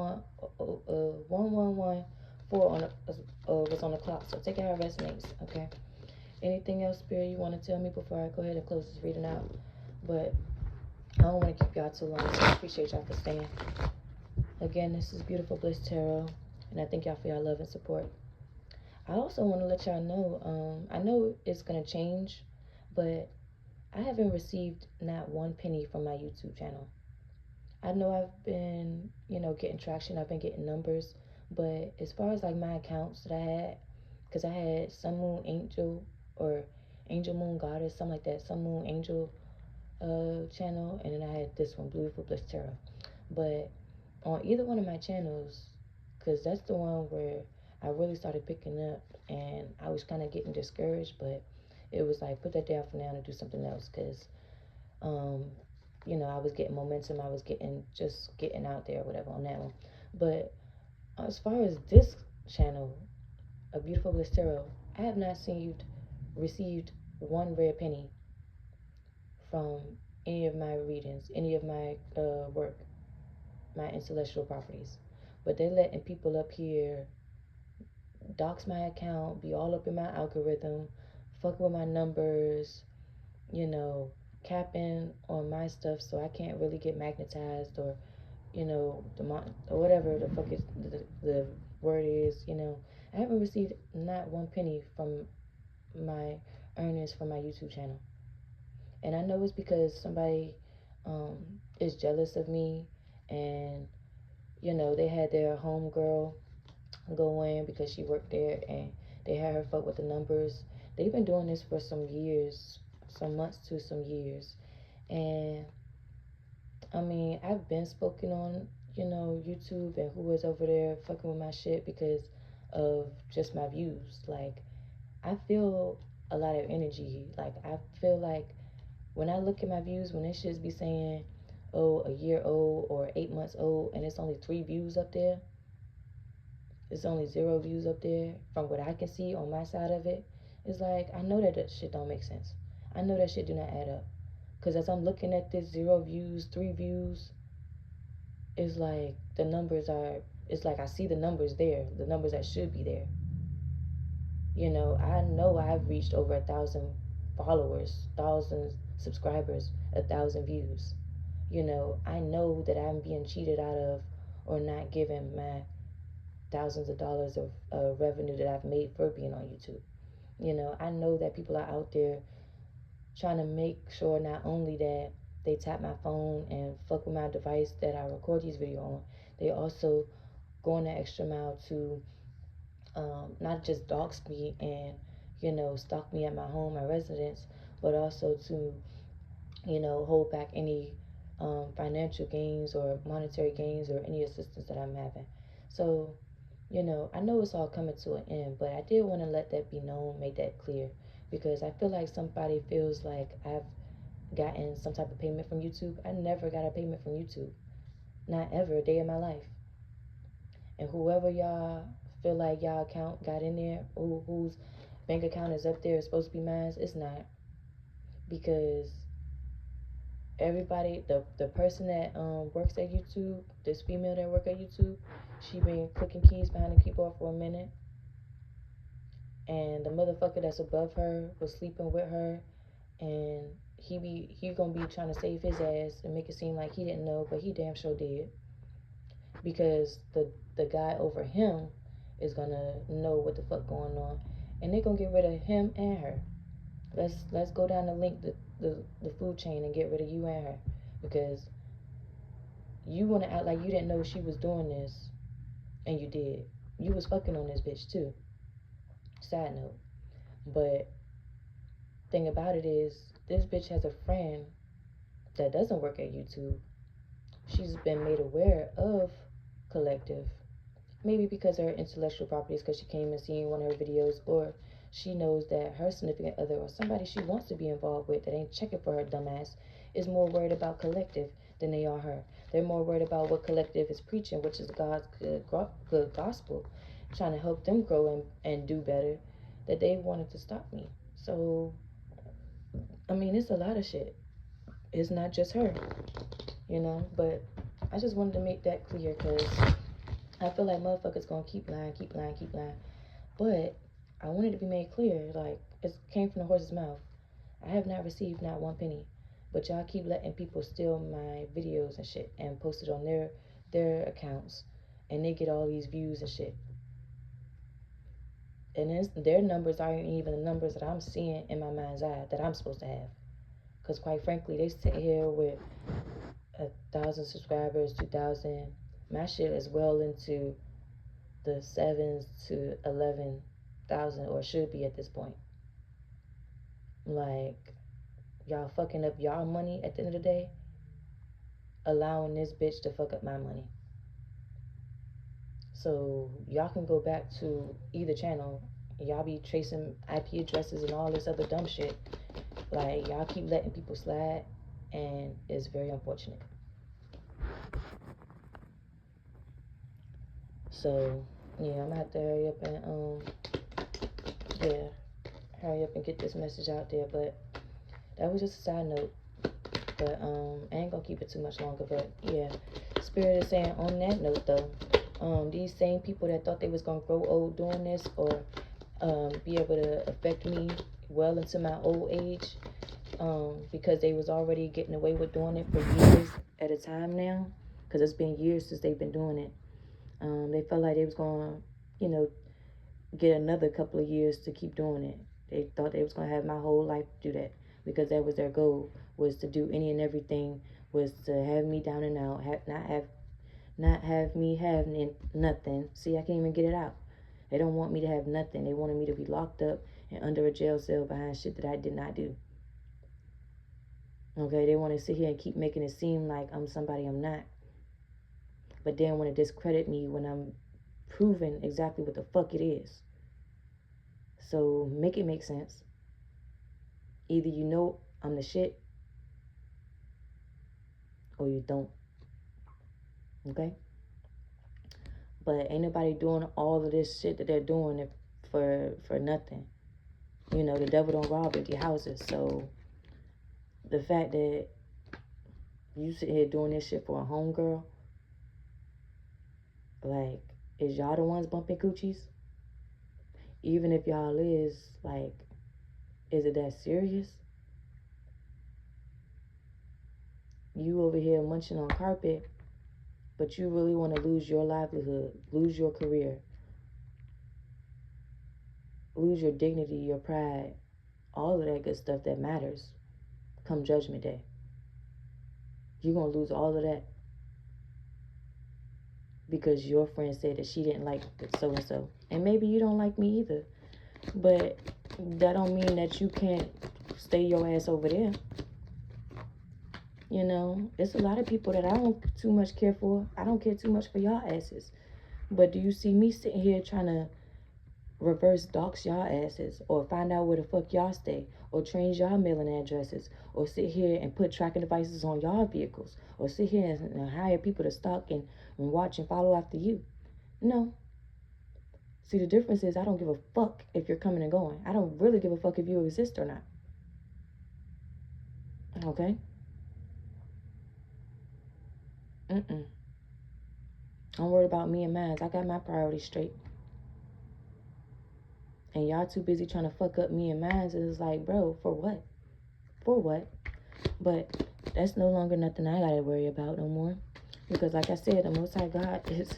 on was on the clock. So take it how it resonates. Okay. Anything else, Spirit, you want to tell me before I go ahead and close this reading out? But I don't want to keep y'all too long. So I appreciate y'all for staying. Again, this is Beautiful Bliss Tarot, and I thank y'all for y'all love and support. I also want to let y'all know, I know it's going to change, but I haven't received not one penny from my YouTube channel. I know I've been, getting traction. I've been getting numbers, but as far as like my accounts that I had, because I had Sun Moon Angel or Angel Moon Goddess, something like that, Sun Moon Angel channel, and then I had this one, Beautiful Bliss Tarot. But on either one of my channels, because that's the one where I really started picking up, and I was kind of getting discouraged, but it was like, put that down for now and do something else, because I was getting momentum. I was getting out there or whatever on that one. But as far as this channel, A Beautiful Bliss Tarot, I have not received one red penny from any of my readings, any of my work, my intellectual properties. But they're letting people up here dox my account, be all up in my algorithm, fuck with my numbers, capping on my stuff so I can't really get magnetized or, or whatever the fuck is the word is, I haven't received not one penny from my earnings from my YouTube channel. And I know it's because somebody is jealous of me, and, they had their homegirl go in because she worked there, and they had her fuck with the numbers. They've been doing this for some years, some months to some years. And I mean, I've been spoken on, YouTube and who was over there fucking with my shit because of just my views. Like, I feel a lot of energy. Like, I feel like when I look at my views, when it should be saying, oh, a year old or 8 months old, and it's only 3 views up there, it's only 0 views up there from what I can see on my side of it. It's like, I know that shit don't make sense. I know that shit do not add up. Because as I'm looking at this 0 views, 3 views, it's like it's like I see the numbers there, the numbers that should be there. I know I've reached over 1,000 followers, 1,000 subscribers, 1,000 views. I know that I'm being cheated out of or not given my thousands of dollars of revenue that I've made for being on YouTube. I know that people are out there trying to make sure not only that they tap my phone and fuck with my device that I record these videos on, they also going the extra mile to not just dox me and, stalk me at my home, my residence, but also to, hold back any financial gains or monetary gains or any assistance that I'm having. So, I know it's all coming to an end, but I did want to let that be known, make that clear, because I feel like somebody feels like I've gotten some type of payment from YouTube. I never got a payment from YouTube. Not ever a day in my life. And whoever y'all feel like y'all account got in there, who's bank account is up there, it's supposed to be mine. It's not. Because everybody, the person that works at YouTube, this female that work at YouTube, she been clicking keys behind the keyboard for a minute. And the motherfucker that's above her was sleeping with her, and he gonna be trying to save his ass and make it seem like he didn't know, but he damn sure did. Because the guy over him is gonna know what the fuck going on, and they're gonna get rid of him and her. Let's go down the link, the food chain, and get rid of you and her, because you want to act like you didn't know she was doing this, and you did. You was fucking on this bitch too. Side note. But thing about it is, this bitch has a friend that doesn't work at YouTube. She's been made aware of Collective. Maybe because of her intellectual properties, because she came and seen one of her videos, or she knows that her significant other or somebody she wants to be involved with that ain't checking for her dumbass is more worried about Collective than they are her. They're more worried about what Collective is preaching, which is God's good gospel, trying to help them grow and do better, that they wanted to stop me. So, I mean, it's a lot of shit. It's not just her, you know, but I just wanted to make that clear, because I feel like motherfuckers gonna keep lying. But I wanted to be made clear, like, it came from the horse's mouth. I have not received not one penny, but y'all keep letting people steal my videos and shit and post it on their accounts, and they get all these views and shit. And their numbers aren't even the numbers that I'm seeing in my mind's eye that I'm supposed to have. Because quite frankly, they sit here with 1,000 subscribers, 2,000. My shit is well into the 7s to 11,000, or should be at this point. Like, y'all fucking up y'all money at the end of the day, allowing this bitch to fuck up my money. So y'all can go back to either channel. Y'all be tracing IP addresses and all this other dumb shit. Like, y'all keep letting people slide, and it's very unfortunate. So yeah, I'm gonna have to hurry up and get this message out there. But that was just a side note. But I ain't gonna keep it too much longer. But yeah, Spirit is saying, on that note though, these same people that thought they was gonna grow old doing this, or be able to affect me well into my old age, because they was already getting away with doing it for years at a time now, because it's been years since they've been doing it. They felt like they was gonna, you know, get another couple of years to keep doing it. They thought they was gonna have my whole life to do that, because that was their goal, was to do any and everything, was to have me down and out, not have me have nothing. See, I can't even get it out. They don't want me to have nothing. They wanted me to be locked up and under a jail cell behind shit that I did not do. Okay, they want to sit here and keep making it seem like I'm somebody I'm not. But then want to discredit me when I'm proving exactly what the fuck it is. So make it make sense. Either you know I'm the shit, or you don't. Okay? But ain't nobody doing all of this shit that they're doing for nothing. You know, the devil don't rob empty houses. So the fact that you sit here doing this shit for a homegirl, like, is y'all the ones bumping coochies? Even if y'all is, like, is it that serious? You over here munching on carpet, but you really want to lose your livelihood, lose your career, lose your dignity, your pride, all of that good stuff that matters come Judgment Day. You're going to lose all of that because your friend said that she didn't like so-and-so. And maybe you don't like me either. But that don't mean that you can't stay your ass over there. You know, it's a lot of people that I don't too much care for. I don't care too much for y'all asses. But do you see me sitting here trying to reverse dox y'all asses, or find out where the fuck y'all stay, or change y'all mailing addresses, or sit here and put tracking devices on y'all vehicles, or sit here and hire people to stalk and watch and follow after you? No. See, the difference is I don't give a fuck if you're coming and going. I don't really give a fuck if you exist or not. Okay? I'm worried about me and mine. I got my priorities straight. And y'all too busy trying to fuck up me and mine. It's like, bro, for what? For what? But that's no longer nothing I gotta worry about no more. Because like I said, the Most High God is...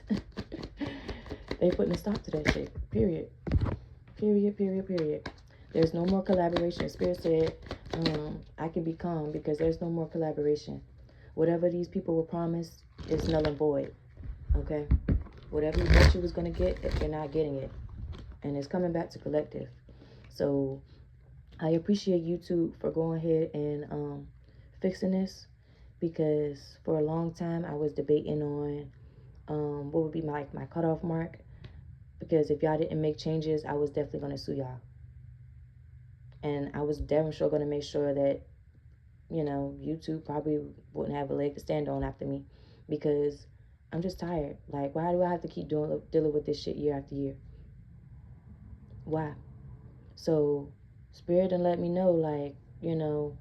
they putting a stop to that shit. Period. Period. There's no more collaboration. Spirit said, I can be calm because there's no more collaboration. Whatever these people were promised is null and void. Okay? Whatever you thought you was going to get, you're not getting it. And it's coming back to collective. So I appreciate YouTube for going ahead and fixing this. Because for a long time, I was debating on what would be my cutoff mark. Because if y'all didn't make changes, I was definitely going to sue y'all. And I was damn sure going to make sure that, you know, YouTube probably wouldn't have a leg to stand on after me. Because I'm just tired. Like, why do I have to keep dealing with this shit year after year? Why? So, Spirit done let me know, like, you know,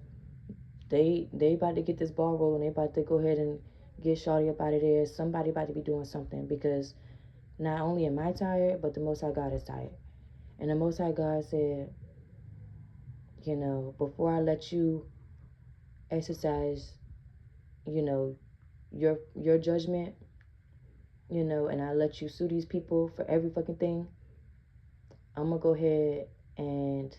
they about to get this ball rolling. They about to go ahead and get Shawty up out of there. Somebody about to be doing something. Because not only am I tired, but the Most High God is tired. And the Most High God said, you know, before I let you exercise, you know, your judgment, you know, and I let you sue these people for every fucking thing, I'm gonna go ahead and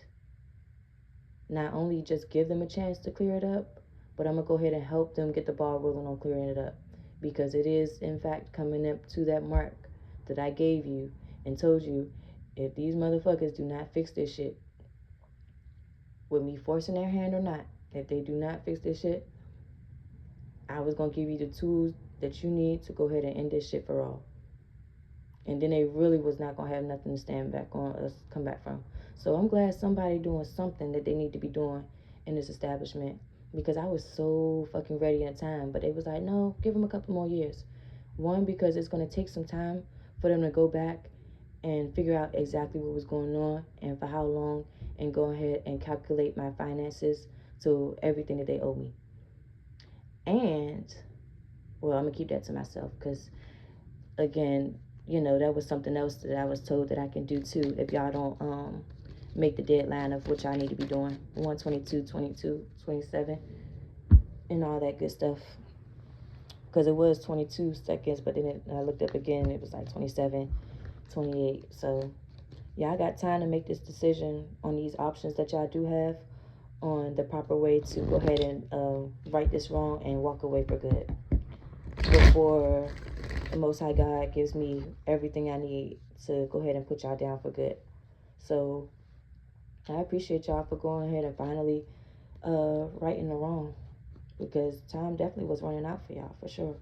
not only just give them a chance to clear it up, but I'm gonna go ahead and help them get the ball rolling on clearing it up. Because it is, in fact, coming up to that mark that I gave you and told you, if these motherfuckers do not fix this shit, with me forcing their hand or not, if they do not fix this shit, I was going to give you the tools that you need to go ahead and end this shit for all. And then they really was not going to have nothing to stand back on us, come back from. So I'm glad somebody doing something that they need to be doing in this establishment. Because I was so fucking ready in time. But they was like, no, give them a couple more years. One, because it's going to take some time for them to go back and figure out exactly what was going on and for how long, and go ahead and calculate my finances to everything that they owe me. And, well, I'm going to keep that to myself because, again, you know, that was something else that I was told that I can do too if y'all don't make the deadline of which I need to be doing. 122, 22, 27, and all that good stuff. Because it was 22 seconds, but then I looked up again and it was like 27, 28. So, yeah, I got time to make this decision on these options that y'all do have on the proper way to go ahead and right this wrong and walk away for good before the Most High God gives me everything I need to go ahead and put y'all down for good. So I appreciate y'all for going ahead and finally righting the wrong, because time definitely was running out for y'all for sure.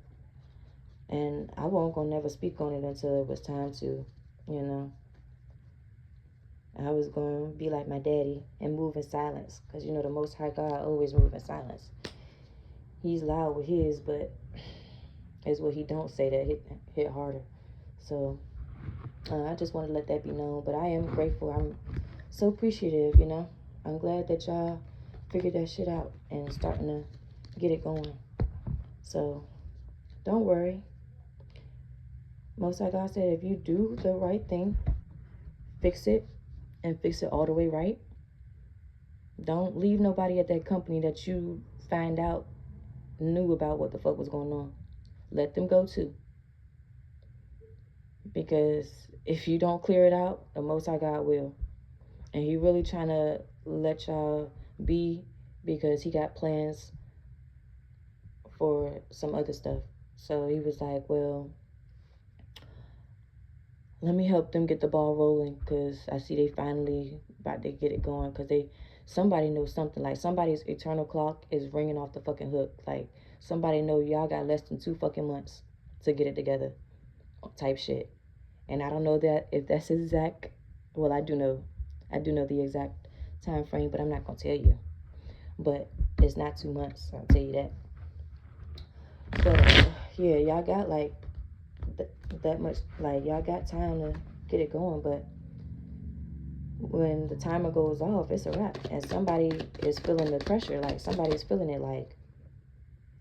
And I won't gonna never speak on it until it was time to, you know. I was going to be like my daddy and move in silence. Because, you know, the Most High God always move in silence. He's loud with his, but it's what he don't say that hit harder. So, I just want to let that be known. But I am grateful. I'm so appreciative, you know. I'm glad that y'all figured that shit out and starting to get it going. So, don't worry. Most High God said if you do the right thing, fix it, and fix it all the way right. Don't leave nobody at that company that you find out knew about what the fuck was going on. Let them go too. Because if you don't clear it out, the Most High God will. And he really trying to let y'all be, because he got plans for some other stuff. So he was like, well, let me help them get the ball rolling, because I see they finally about to get it going, because somebody knows something. Like, somebody's eternal clock is ringing off the fucking hook. Like, somebody know y'all got less than 2 fucking months to get it together type shit. And I don't know that if that's exact. Well, I do know the exact time frame, but I'm not gonna tell you. But it's not 2 months, I'll tell you that. But yeah, y'all got like that much, like, y'all got time to get it going. But when the timer goes off, it's a wrap. And somebody is feeling the pressure. Like, somebody is feeling it. Like,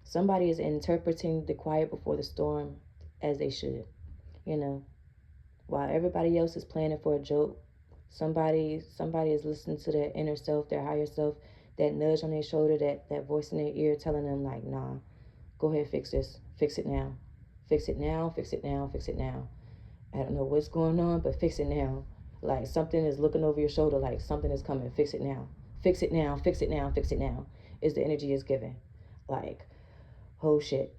somebody is interpreting the quiet before the storm as they should. You know, while everybody else is planning for a joke, somebody is listening to their inner self, their higher self, that nudge on their shoulder, that voice in their ear telling them, like, nah, go ahead, fix this. Fix it now. Fix it now, fix it now, fix it now. I don't know what's going on, but fix it now. Like, something is looking over your shoulder, like something is coming. Fix it now. Fix it now, fix it now, fix it now. Is the energy is given. Like, oh shit.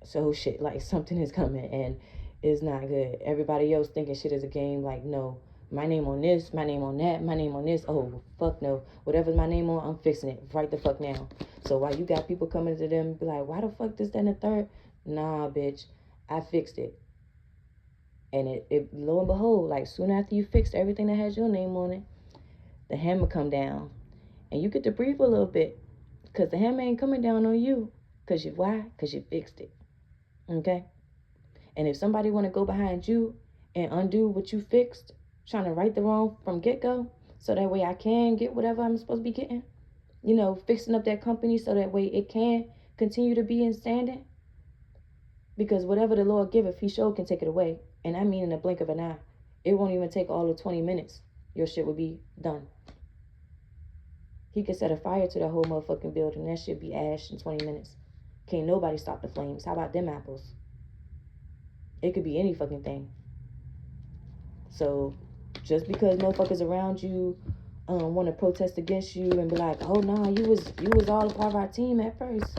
So shit, like something is coming and it's not good. Everybody else thinking shit is a game. Like, no, my name on this, my name on that, my name on this. Oh, fuck no. Whatever's my name on, I'm fixing it right the fuck now. So while you got people coming to them, be like, why the fuck this, that, and the third? Nah, bitch, I fixed it. And it lo and behold, like, soon after you fixed everything that has your name on it, the hammer come down. And you get to breathe a little bit. Because the hammer ain't coming down on you. Because why? Because you fixed it. Okay? And if somebody want to go behind you and undo what you fixed, trying to right the wrong from get-go, so that way I can get whatever I'm supposed to be getting, you know, fixing up that company so that way it can continue to be in standing. Because whatever the Lord giveth, he sure can take it away. And I mean in a blink of an eye. It won't even take all of 20 minutes. Your shit will be done. He could set a fire to the whole motherfucking building. That shit be ash in 20 minutes. Can't nobody stop the flames. How about them apples? It could be any fucking thing. So, just because motherfuckers around you want to protest against you and be like, oh, no, you was all a part of our team at first.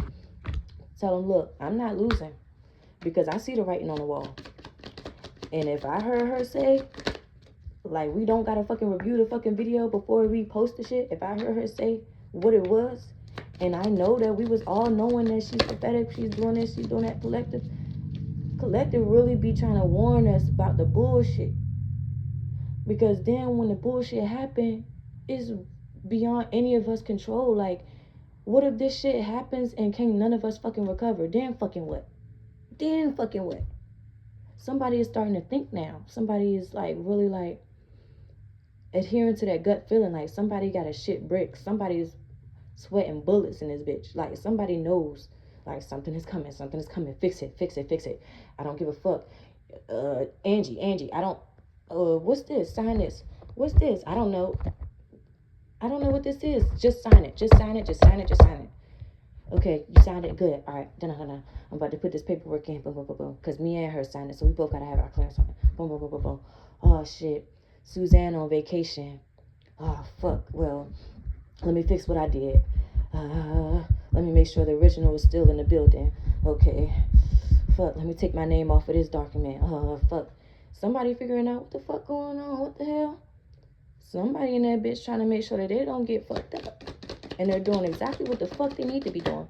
Tell them, look, I'm not losing. Because I see the writing on the wall. And if I heard her say, like, we don't gotta fucking review the fucking video before we post the shit. If I heard her say what it was, and I know that we was all knowing that she's pathetic, she's doing this, she's doing that, collective really be trying to warn us about the bullshit. Because then when the bullshit happen, it's beyond any of us control. Like, what if this shit happens and can't none of us fucking recover? Then fucking what? Then fucking what? Somebody is starting to think now. Somebody is like really like adhering to that gut feeling. Like, somebody got a shit brick. Somebody is sweating bullets in this bitch. Like, somebody knows, like, something is coming. Something is coming. Fix it. Fix it. Fix it. I don't give a fuck. Angie, I don't, what's this? Sign this. What's this? I don't know. I don't know what this is. Just sign it. Just sign it. Just sign it. Just sign it. Okay, you signed it. Good. All right. Done. I'm about to put this paperwork in. Boom, boom, boom, boom. Because me and her signed it. So we both got to have our clearance on it. Boom, boom, boom, boom, boom. Oh, shit. Suzanne on vacation. Oh, fuck. Well, let me fix what I did. Let me make sure the original is still in the building. Okay. Fuck. Let me take my name off of this document. Oh, fuck. Somebody figuring out what the fuck going on. What the hell? Somebody in that bitch trying to make sure that they don't get fucked up. And they're doing exactly what the fuck they need to be doing.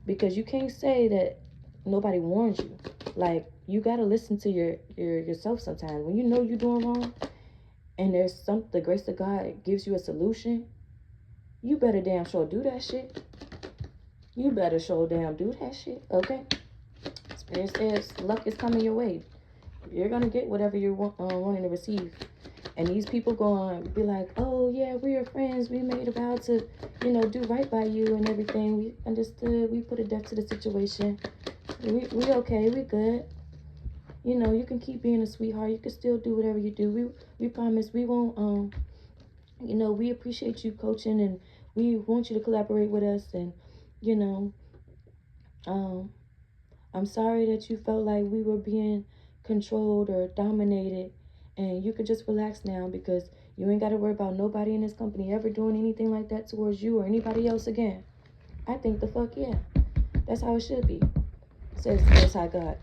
Because you can't say that nobody warns you. Like, you gotta listen to yourself sometimes. When you know you're doing wrong, and there's the grace of God gives you a solution, you better damn sure do that shit. You better sure damn do that shit, okay? Spirit says luck is coming your way. You're gonna get whatever you're wanting to receive. And these people going to be like, oh, yeah, we are friends. We made a vow to, you know, do right by you and everything. We understood. We put a death to the situation. We okay. We good. You know, you can keep being a sweetheart. You can still do whatever you do. We promise we won't, you know, we appreciate you coaching and we want you to collaborate with us. And, you know, I'm sorry that you felt like we were being controlled or dominated. And you could just relax now because you ain't got to worry about nobody in this company ever doing anything like that towards you or anybody else again. I think the fuck yeah. That's how it should be. Says the Most High God.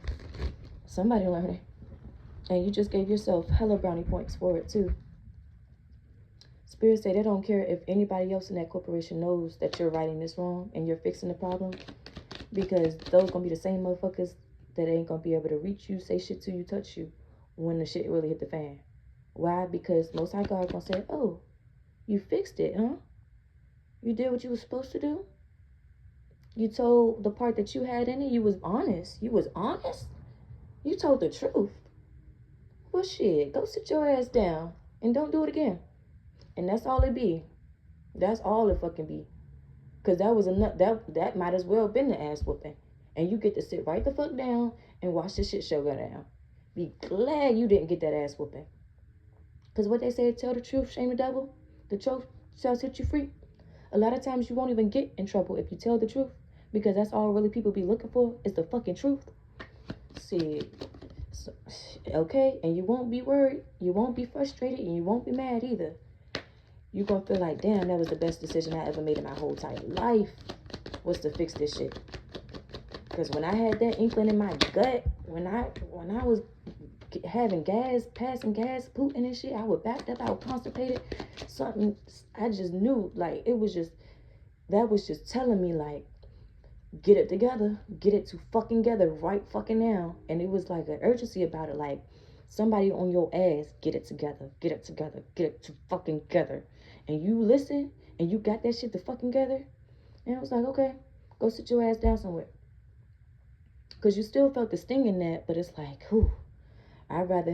Somebody learned it. And you just gave yourself hella brownie points for it too. Spirit say they don't care if anybody else in that corporation knows that you're righting this wrong and you're fixing the problem. Because those gonna be the same motherfuckers that ain't gonna be able to reach you, say shit to you, touch you when the shit really hit the fan. Why? Because Most High God gonna say, oh, you fixed it, huh? You did what you was supposed to do? You told the part that you had in it, you was honest. You was honest? You told the truth. Well, shit, go sit your ass down and don't do it again. And that's all it be. That's all it fucking be. Because that was enough. That might as well been the ass whooping. And you get to sit right the fuck down and watch this shit show go down. Be glad you didn't get that ass whooping. Because what they say, tell the truth, shame the devil. The truth shall set you free. A lot of times you won't even get in trouble if you tell the truth. Because that's all really people be looking for is the fucking truth. See, so, okay, and you won't be worried. You won't be frustrated and you won't be mad either. You're going to feel like, damn, that was the best decision I ever made in my whole entire life was to fix this shit. Because when I had that inkling in my gut, when I was having gas, passing gas, pooping and shit, I was backed up, I was constipated. Something, I just knew, like, it was just, that was just telling me, like, get it together, get it to fucking together right fucking now. And it was like an urgency about it, like, somebody on your ass, get it together, get it together, get it to fucking together. And you listen, and you got that shit to fucking together. And I was like, okay, go sit your ass down somewhere. Because you still felt the sting in that, but it's like, whew, I'd rather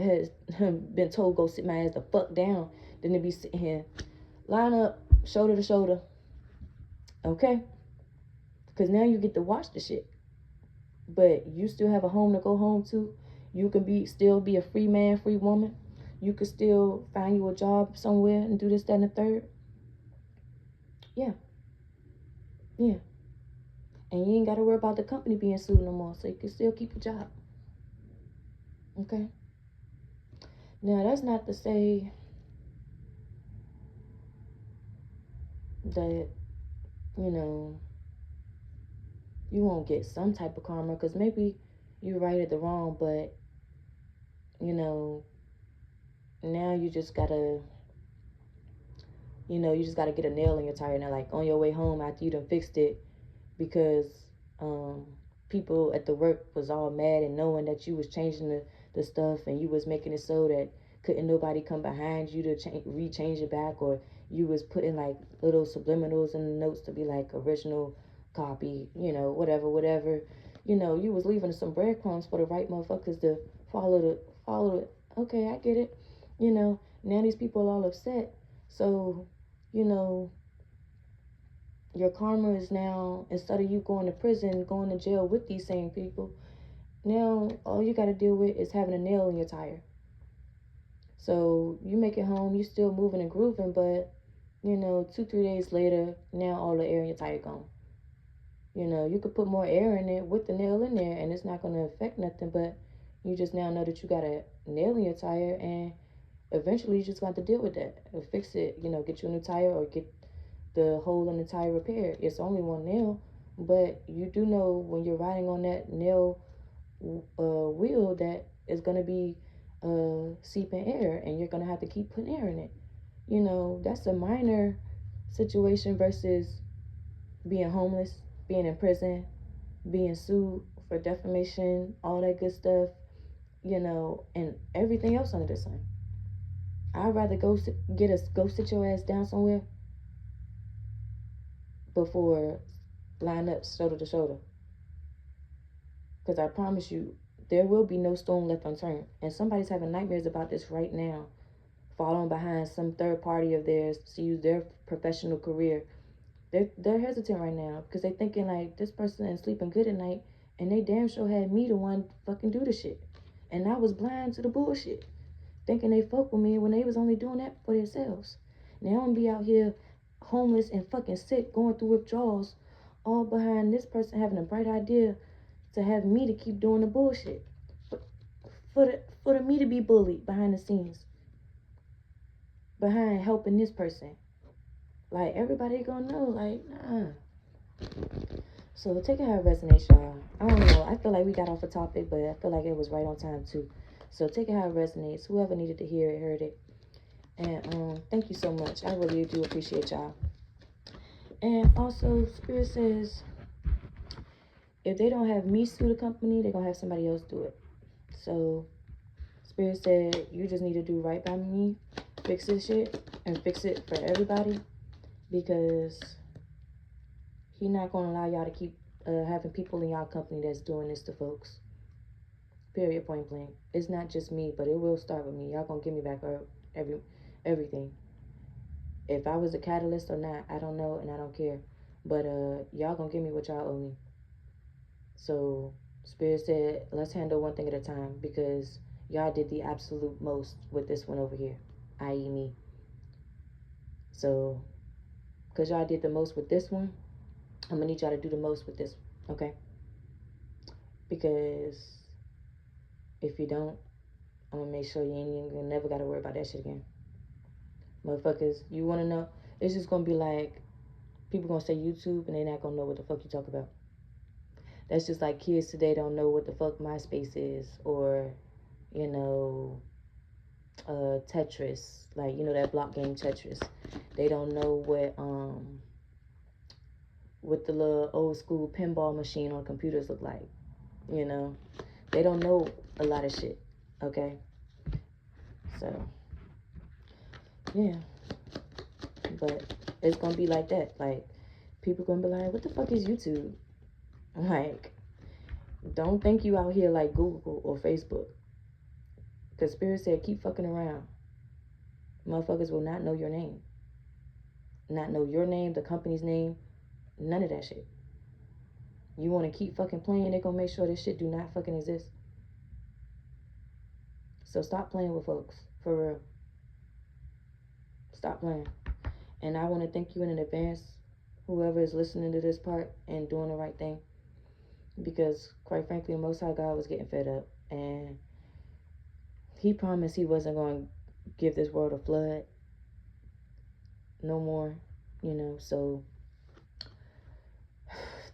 have been told go sit my ass the fuck down than to be sitting here, line up, shoulder to shoulder. Okay? Because now you get to watch the shit. But you still have a home to go home to. You can still be a free man, free woman. You could still find you a job somewhere and do this, that, and the third. Yeah. Yeah. And you ain't got to worry about the company being sued no more. So you can still keep your job. Okay? Now, that's not to say that, you know, you won't get some type of karma. Because maybe you righted the wrong, but, you know, now you just got to, get a nail in your tire now, like on your way home after you done fixed it, because people at the work was all mad and knowing that you was changing the stuff and you was making it so that couldn't nobody come behind you to rechange it back, or you was putting like little subliminals in the notes to be like original copy, whatever. You was leaving some breadcrumbs for the right motherfuckers to follow it. Okay, I get it. Now these people are all upset. So, your karma is now, instead of you going to prison, going to jail with these same people, now all you got to deal with is having a nail in your tire. So you make it home, you still moving and grooving, but 2-3 days later, now all the air in your tire gone. You could put more air in it with the nail in there and it's not going to affect nothing, but you just now know that you got a nail in your tire, and eventually you just got to deal with that or fix it, get you a new tire or get the hole in the tire repaired. It's only one nail, but you do know when you're riding on that nail wheel that is going to be seeping air, and you're going to have to keep putting air in it. That's a minor situation versus being homeless, being in prison, being sued for defamation, all that good stuff, and everything else under the sun. I'd rather go sit your ass down somewhere before line up shoulder to shoulder. Because I promise you, there will be no stone left unturned. And somebody's having nightmares about this right now, following behind some third party of theirs to use their professional career. They're hesitant right now because they're thinking like, this person ain't sleeping good at night, and they damn sure had me the one fucking do the shit. And I was blind to the bullshit, thinking they fuck with me when they was only doing that for themselves. Now I'm gonna be out here homeless and fucking sick, going through withdrawals, all behind this person having a bright idea to have me to keep doing the bullshit. For me to be bullied behind the scenes, behind helping this person. Like, everybody gonna know, like, nah. So take it how it resonates, y'all. I don't know. I feel like we got off a topic, but I feel like it was right on time too. So take it how it resonates. Whoever needed to hear it, heard it. And thank you so much. I really do appreciate y'all. And also, Spirit says, if they don't have me sue the company, they're gonna have somebody else do it. So Spirit said, you just need to do right by me, fix this shit, and fix it for everybody, because He's not gonna allow y'all to keep having people in y'all company that's doing this to folks. Period, point blank. It's not just me, but it will start with me. Y'all gonna give me back everything. If I was a catalyst or not, I don't know, and I don't care. But y'all gonna give me what y'all owe me. So Spirit said, let's handle one thing at a time, because y'all did the absolute most with this one over here, i.e. me. So, because y'all did the most with this one, I'm gonna need y'all to do the most with this one, okay? Because if you don't, I'm gonna make sure you ain't never gotta worry about that shit again. Motherfuckers, you wanna know? It's just gonna be like, people gonna say YouTube and they not gonna know what the fuck you talk about. That's just like kids today don't know what the fuck MySpace is, or, you know, Tetris, like, you know, that block game Tetris. They don't know what the little old school pinball machine on computers look like, you know. They don't know a lot of shit, okay? So, yeah. But it's gonna be like that. Like, people gonna be like, what the fuck is YouTube? Like, don't think you out here like Google or Facebook. Because Spirit said, keep fucking around. Motherfuckers will not know your name. Not know your name, the company's name, none of that shit. You want to keep fucking playing, they're going to make sure this shit do not fucking exist. So stop playing with folks, for real. Stop playing. And I want to thank you in advance, whoever is listening to this part and doing the right thing. Because, quite frankly, Most High God was getting fed up. And he promised he wasn't going to give this world a flood no more, you know. So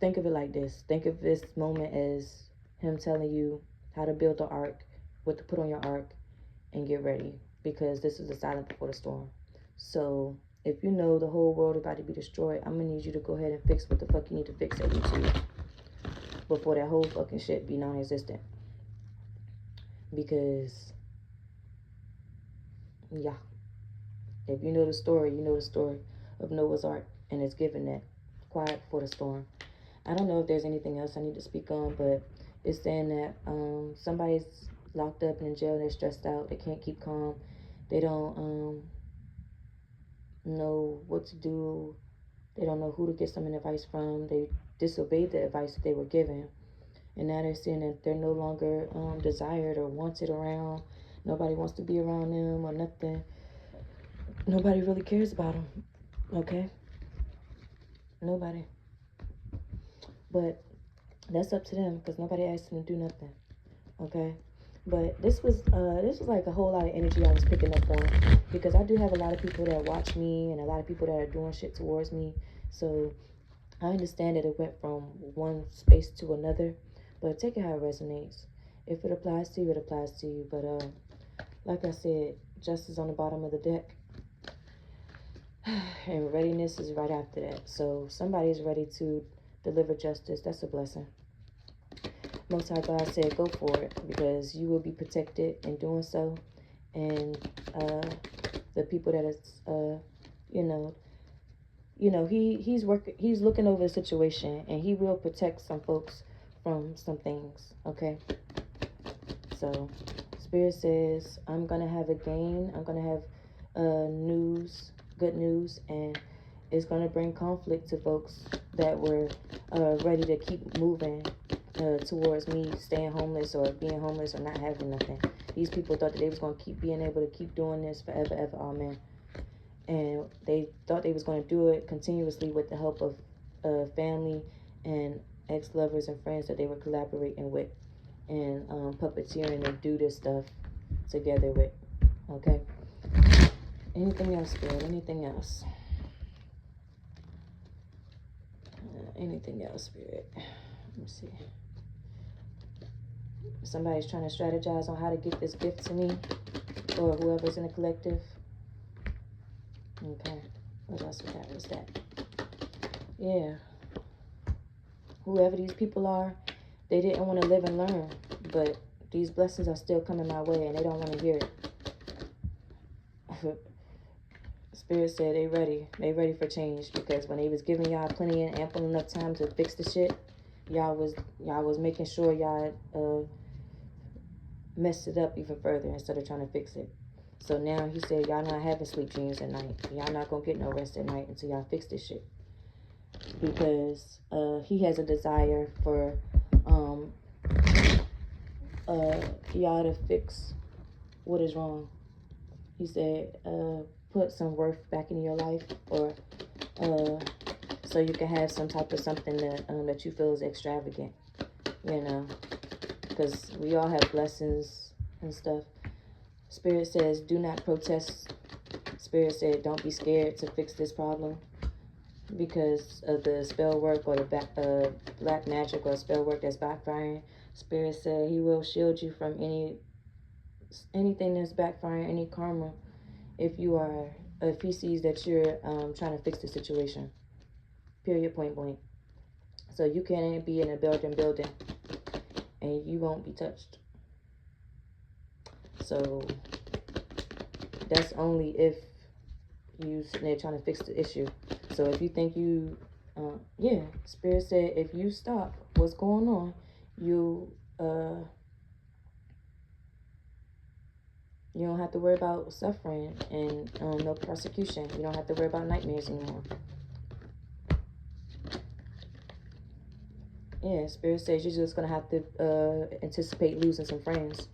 think of it like this. Think of this moment as him telling you how to build the ark, what to put on your ark, and get ready, because this is the silence before the storm. So if you know the whole world is about to be destroyed, I'm gonna need you to go ahead and fix what the fuck you need to fix at YouTube before that whole fucking shit be non-existent. Because, yeah, if you know the story, you know the story of Noah's Ark, and it's given that quiet before the storm. I don't know if there's anything else I need to speak on, but it's saying that somebody's locked up and in jail, they're stressed out, they can't keep calm, they don't know what to do, they don't know who to get some advice from, they disobeyed the advice that they were given, and now they're saying that they're no longer desired or wanted around, nobody wants to be around them or nothing, nobody really cares about them, okay? Nobody. But that's up to them, because nobody asked them to do nothing, okay? But this was like a whole lot of energy I was picking up on, because I do have a lot of people that watch me and a lot of people that are doing shit towards me. So I understand that it went from one space to another, but take it how it resonates. If it applies to you, it applies to you. But like I said, justice on the bottom of the deck, and readiness is right after that. So somebody is ready to deliver justice. That's a blessing. Most High God said, go for it, because you will be protected in doing so. And the people that is, he's looking over the situation, and he will protect some folks from some things, okay? So Spirit says, I'm going to have a gain. I'm going to have good news, and it's going to bring conflict to folks that were ready to keep moving towards me staying homeless or being homeless or not having nothing. These people thought that they was going to keep being able to keep doing this forever, ever, amen. And they thought they was going to do it continuously with the help of family and ex-lovers and friends that they were collaborating with and puppeteering and do this stuff together with, okay? Anything else, Spirit? Anything else? Anything else, Spirit? Let me see. Somebody's trying to strategize on how to get this gift to me, or whoever's in the collective. Okay. What else we got? What's that? Yeah. Whoever these people are, they didn't want to live and learn, but these blessings are still coming my way, and they don't want to hear it. Spirit said they ready. They ready for change, because when they was giving y'all plenty and ample enough time to fix the shit, y'all was making sure y'all messed it up even further instead of trying to fix it. So now he said, y'all not having sleep dreams at night. Y'all not gonna get no rest at night until y'all fix this shit. Because he has a desire for y'all to fix what is wrong. He said, put some worth back in your life, or so you can have some type of something that that you feel is extravagant, you know, because we all have blessings and stuff. Spirit says, do not protest. Spirit said, don't be scared to fix this problem because of the spell work or the black magic or spell work that's backfiring. Spirit said he will shield you from anything that's backfiring, any karma, if he sees that you're trying to fix the situation. Period, point blank. So you can't be in a building and you won't be touched. So that's only if you sitting there trying to fix the issue. So if you think you, Spirit said if you stop what's going on, you don't have to worry about suffering and no persecution. You don't have to worry about nightmares anymore. Yeah, Spirit says you're just going to have to anticipate losing some friends.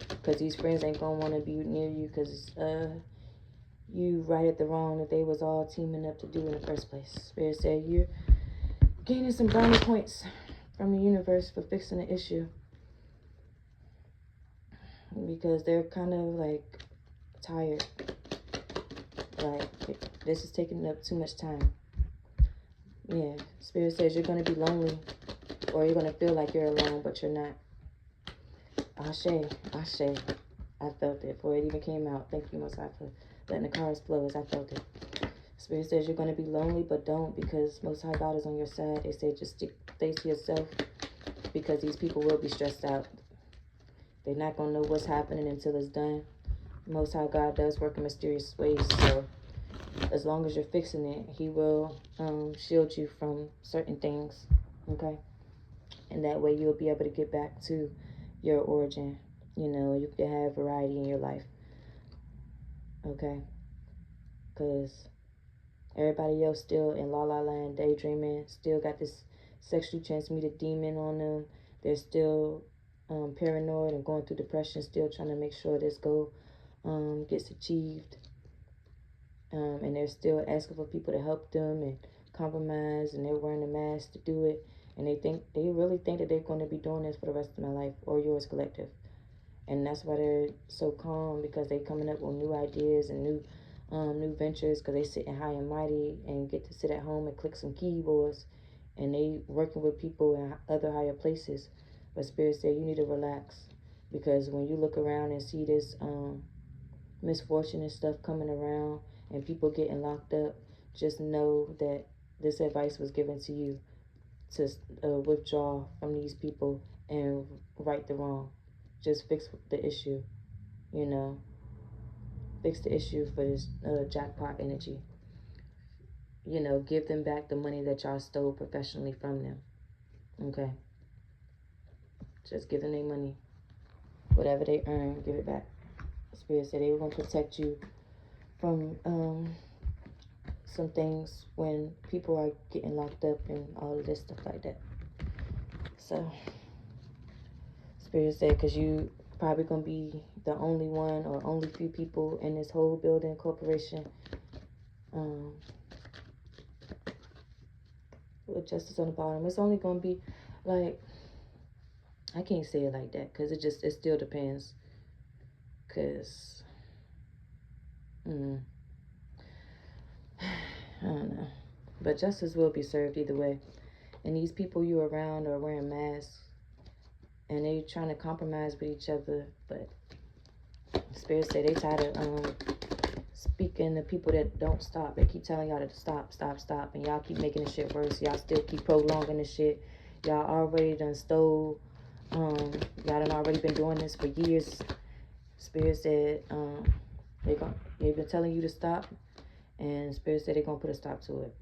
Because these friends ain't going to want to be near you because you righted the wrong that they was all teaming up to do in the first place. Spirit said you're gaining some brownie points from the universe for fixing the issue. Because they're kind of like tired. Like, this is taking up too much time. Yeah, Spirit says you're going to be lonely. Or you're going to feel like you're alone, but you're not. Ashe. I felt it before it even came out. Thank you, Most High, for letting the cards flow as I felt it. Spirit says you're going to be lonely, but don't, because Most High God is on your side. They say just stay to yourself, because these people will be stressed out. They're not going to know what's happening until it's done. Most High God does work in mysterious ways, so as long as you're fixing it, he will shield you from certain things, okay? And that way you'll be able to get back to your origin. You know, you can have variety in your life, okay? Because everybody else still in La La Land, daydreaming, still got this sexually transmitted demon on them. They're still paranoid and going through depression, still trying to make sure this goal gets achieved. And they're still asking for people to help them and compromise, and they're wearing a mask to do it. And they really think that they're going to be doing this for the rest of my life, or yours collective. And that's why they're so calm, because they're coming up with new ideas and new ventures, because they sitting high and mighty and get to sit at home and click some keyboards, and they working with people in other higher places. But Spirit said you need to relax, because when you look around and see this misfortune and stuff coming around and people getting locked up, just know that this advice was given to you to withdraw from these people and right the wrong. Just fix the issue, you know. Fix the issue for this jackpot energy. You know, give them back the money that y'all stole professionally from them. Okay? Just give them their money. Whatever they earn, give it back. Spirit said they were going to protect you from some things when people are getting locked up and all of this stuff like that. So, Spirit said, because you probably going to be the only one or only few people in this whole building corporation with justice on the bottom. It's only going to be like, I can't say it like that, because it still depends, because I don't know, but justice will be served either way. And these people you around are wearing masks, and they trying to compromise with each other, but Spirit say they tired of speaking to people that don't stop. They keep telling y'all to stop, and y'all keep making the shit worse. Y'all still keep prolonging the shit. Y'all already done stole. Y'all done already been doing this for years. Spirit said they've been telling you to stop, and Spirit said they're gonna put a stop to it.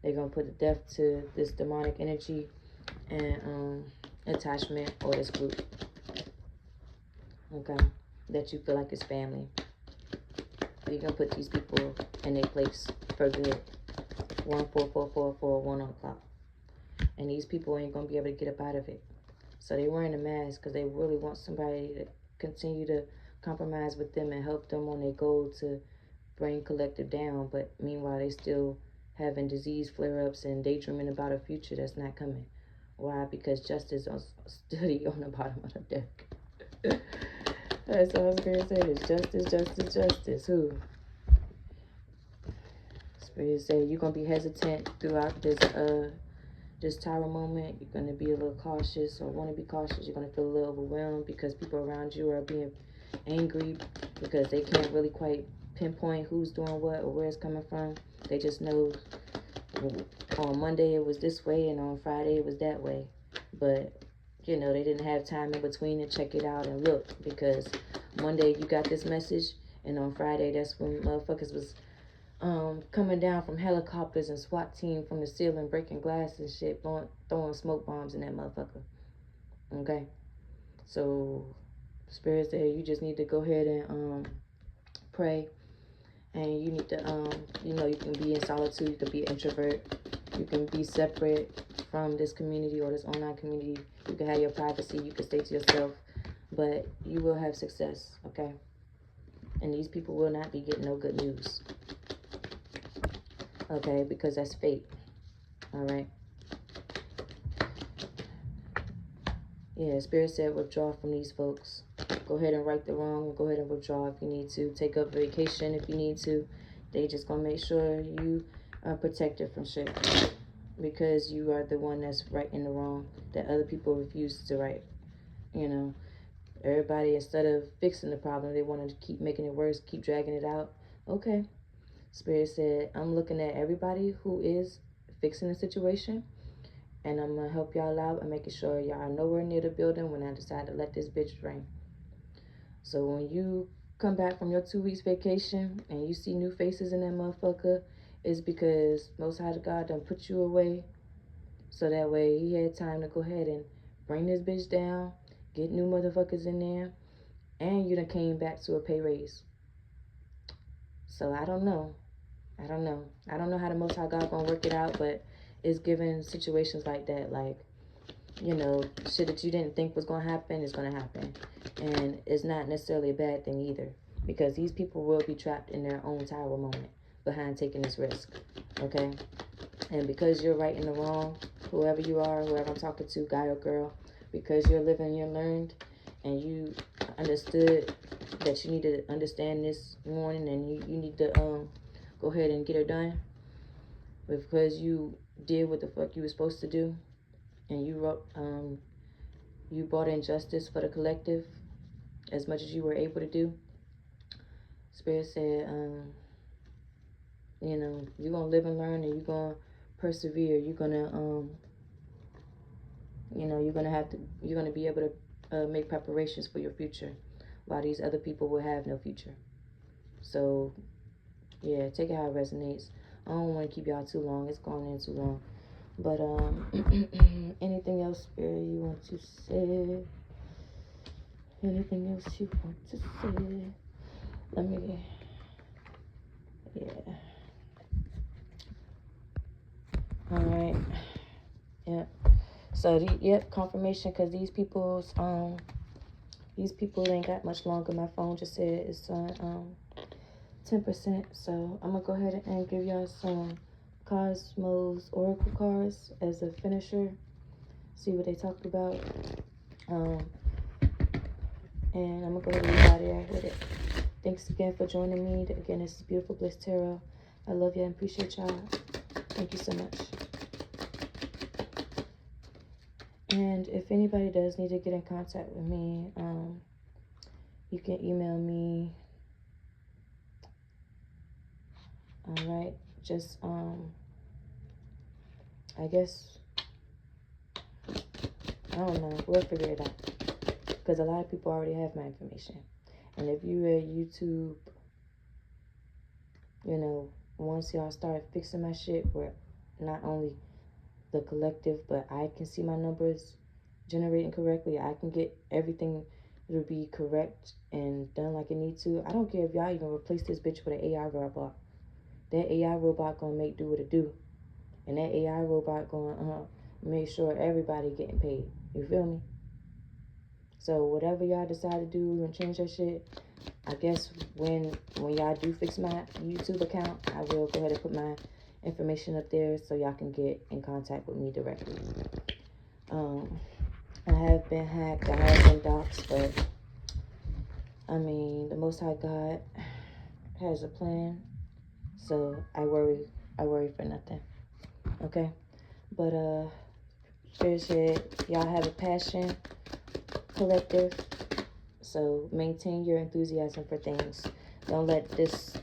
They're gonna put a death to this demonic energy and attachment or this group. okay, that you feel like is family. You're going to put these people in their place for good. 14444 1 o'clock. And these people ain't going to be able to get up out of it. So they wearing a mask because they really want somebody to continue to compromise with them and help them on their goal to bring collective down. But meanwhile, they still having disease flare-ups and daydreaming about a future that's not coming. Why? Because justice is study on the bottom of the deck. That's all I was going to say is justice, justice, justice. Who? Spirit said you're going to be hesitant throughout this tower moment. You're going to be a little cautious or want to be cautious. You're going to feel a little overwhelmed because people around you are being angry because they can't really quite pinpoint who's doing what or where it's coming from. They just know on Monday it was this way and on Friday it was that way. But, you know, they didn't have time in between to check it out and look, because Monday you got this message and on Friday that's when motherfuckers was coming down from helicopters and SWAT team from the ceiling, breaking glass and shit, throwing smoke bombs in that motherfucker. Okay? So, Spirit said you just need to go ahead and pray. And you need to, you know, you can be in solitude, you can be an introvert, you can be separate from this community or this online community. You can have your privacy, you can stay to yourself, but you will have success, okay? And these people will not be getting no good news, okay? Because that's fate, all right? Yeah, Spirit said withdraw from these folks. Go ahead and right the wrong. Go ahead and withdraw if you need to. Take up vacation if you need to. They just gonna make sure you are protected from shit, because you are the one that's righting the wrong that other people refuse to right. You know, everybody, instead of fixing the problem, they want to keep making it worse, keep dragging it out. Okay. Spirit said, I'm looking at everybody who is fixing the situation, and I'm going to help y'all out and making sure y'all are nowhere near the building when I decide to let this bitch drain. So when you come back from your 2 weeks vacation and you see new faces in that motherfucker, it's because Most High God done put you away. So that way he had time to go ahead and bring this bitch down, get new motherfuckers in there, and you done came back to a pay raise. So I don't know. I don't know how the Most High God gonna work it out, but it's given situations like that, like, you know, shit that you didn't think was gonna happen is gonna happen. And it's not necessarily a bad thing either, because these people will be trapped in their own tower moment behind taking this risk, okay? And because you're right in the wrong, whoever you are, whoever I'm talking to, guy or girl, because you're living, you learned, and you understood that you need to understand this warning, and you need to go ahead and get her done, because you did what the fuck you were supposed to do, and you brought in justice for the collective as much as you were able to do. Spirit said, you know, you're gonna live and learn, and you're gonna persevere. You're gonna you know, you're gonna be able to make preparations for your future, while these other people will have no future. So yeah, take it how it resonates. I don't want to keep y'all too long. It's going in too long. But anything else, Spirit, you want to say? Anything else you want to say? Let me, yeah. All right. Yep. So yep, confirmation, because these people ain't got much longer. My phone just said it's on 10%. So I'm gonna go ahead and give y'all some Cosmos Oracle cards as a finisher. See what they talked about. And I'm gonna go ahead and leave out there with it. Thanks again for joining me. Again, this is Beautiful Bliss Tarot. I love you and appreciate y'all. Thank you so much. And if anybody does need to get in contact with me, you can email me. All right, just I guess, I don't know, we'll figure it out, because a lot of people already have my information. And if you at YouTube, you know, once y'all start fixing my shit, where not only the collective, but I can see my numbers generating correctly, I can get everything It'll be correct and done like it needs to. I don't care if y'all even replace this bitch with an AI robot. That AI robot gonna make do what it do. And that AI robot gonna make sure everybody getting paid. You feel me? So whatever y'all decide to do and change that shit, I guess when y'all do fix my YouTube account, I will go ahead and put my information up there so y'all can get in contact with me directly. I have been hacked, I have been doxxed, but I mean, the Most High God has a plan, so I worry for nothing. Okay, but Spirit said y'all have a passion collective, so maintain your enthusiasm for things. Don't let this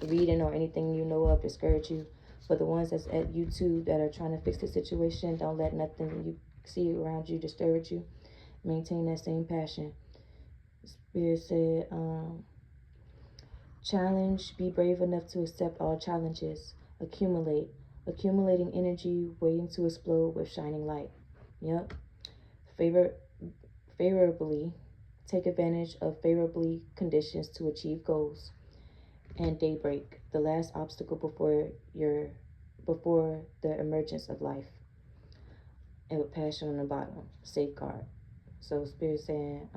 reading or anything you know of discourage you. For the ones that's at YouTube that are trying to fix the situation, don't let nothing you see around you discourage you. Maintain that same passion. Spirit said, challenge, be brave enough to accept all challenges. Accumulating energy, waiting to explode with shining light. Yep. Favorably, take advantage of favorably conditions to achieve goals. And daybreak, the last obstacle before the emergence of life. And with passion on the bottom, safeguard. So Spirit saying,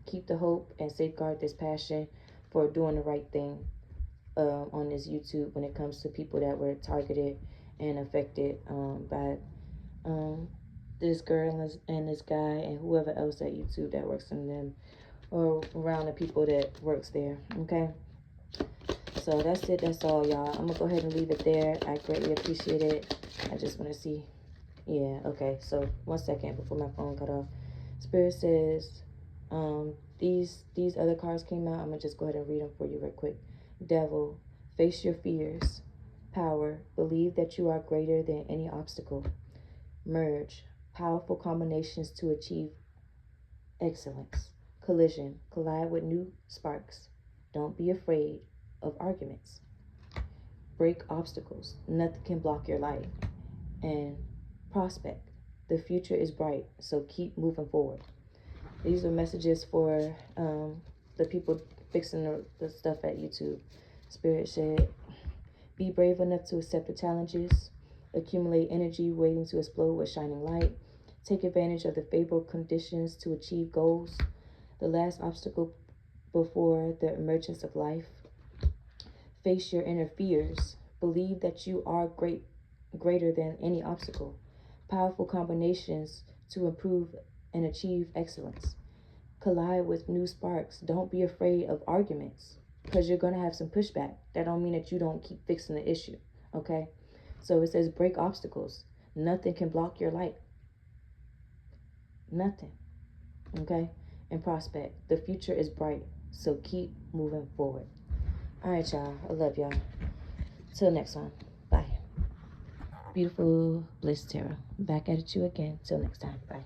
keep the hope and safeguard this passion for doing the right thing on this YouTube when it comes to people that were targeted and affected by this girl and this guy and whoever else at YouTube that works in them or around the people that works there. Okay, so that's it. That's all, y'all. I'm gonna go ahead and leave it there. I greatly appreciate it. I just want to see. Yeah, okay, so 1 second before my phone cut off. Spirit says these other cards came out. I'm gonna just go ahead and read them for you real quick. Devil, face your fears. Power, believe that you are greater than any obstacle. Merge, powerful combinations to achieve excellence. Collision, collide with new sparks. Don't be afraid of arguments. Break obstacles, nothing can block your light. And prospect, the future is bright, so keep moving forward. These are messages for the people fixing the stuff at YouTube. Spirit said, be brave enough to accept the challenges. Accumulate energy waiting to explode with shining light. Take advantage of the favorable conditions to achieve goals. The last obstacle before the emergence of life. Face your inner fears. Believe that you are greater than any obstacle. Powerful combinations to improve and achieve excellence. Collide with new sparks. Don't be afraid of arguments because you're going to have some pushback. That don't mean that you don't keep fixing the issue, okay? So it says break obstacles. Nothing can block your light. Nothing, okay? And prospect. The future is bright, so keep moving forward. All right, y'all. I love y'all. Till next one. Bye. Beautiful Bliss Tarot. Back at you again. Till next time. Bye.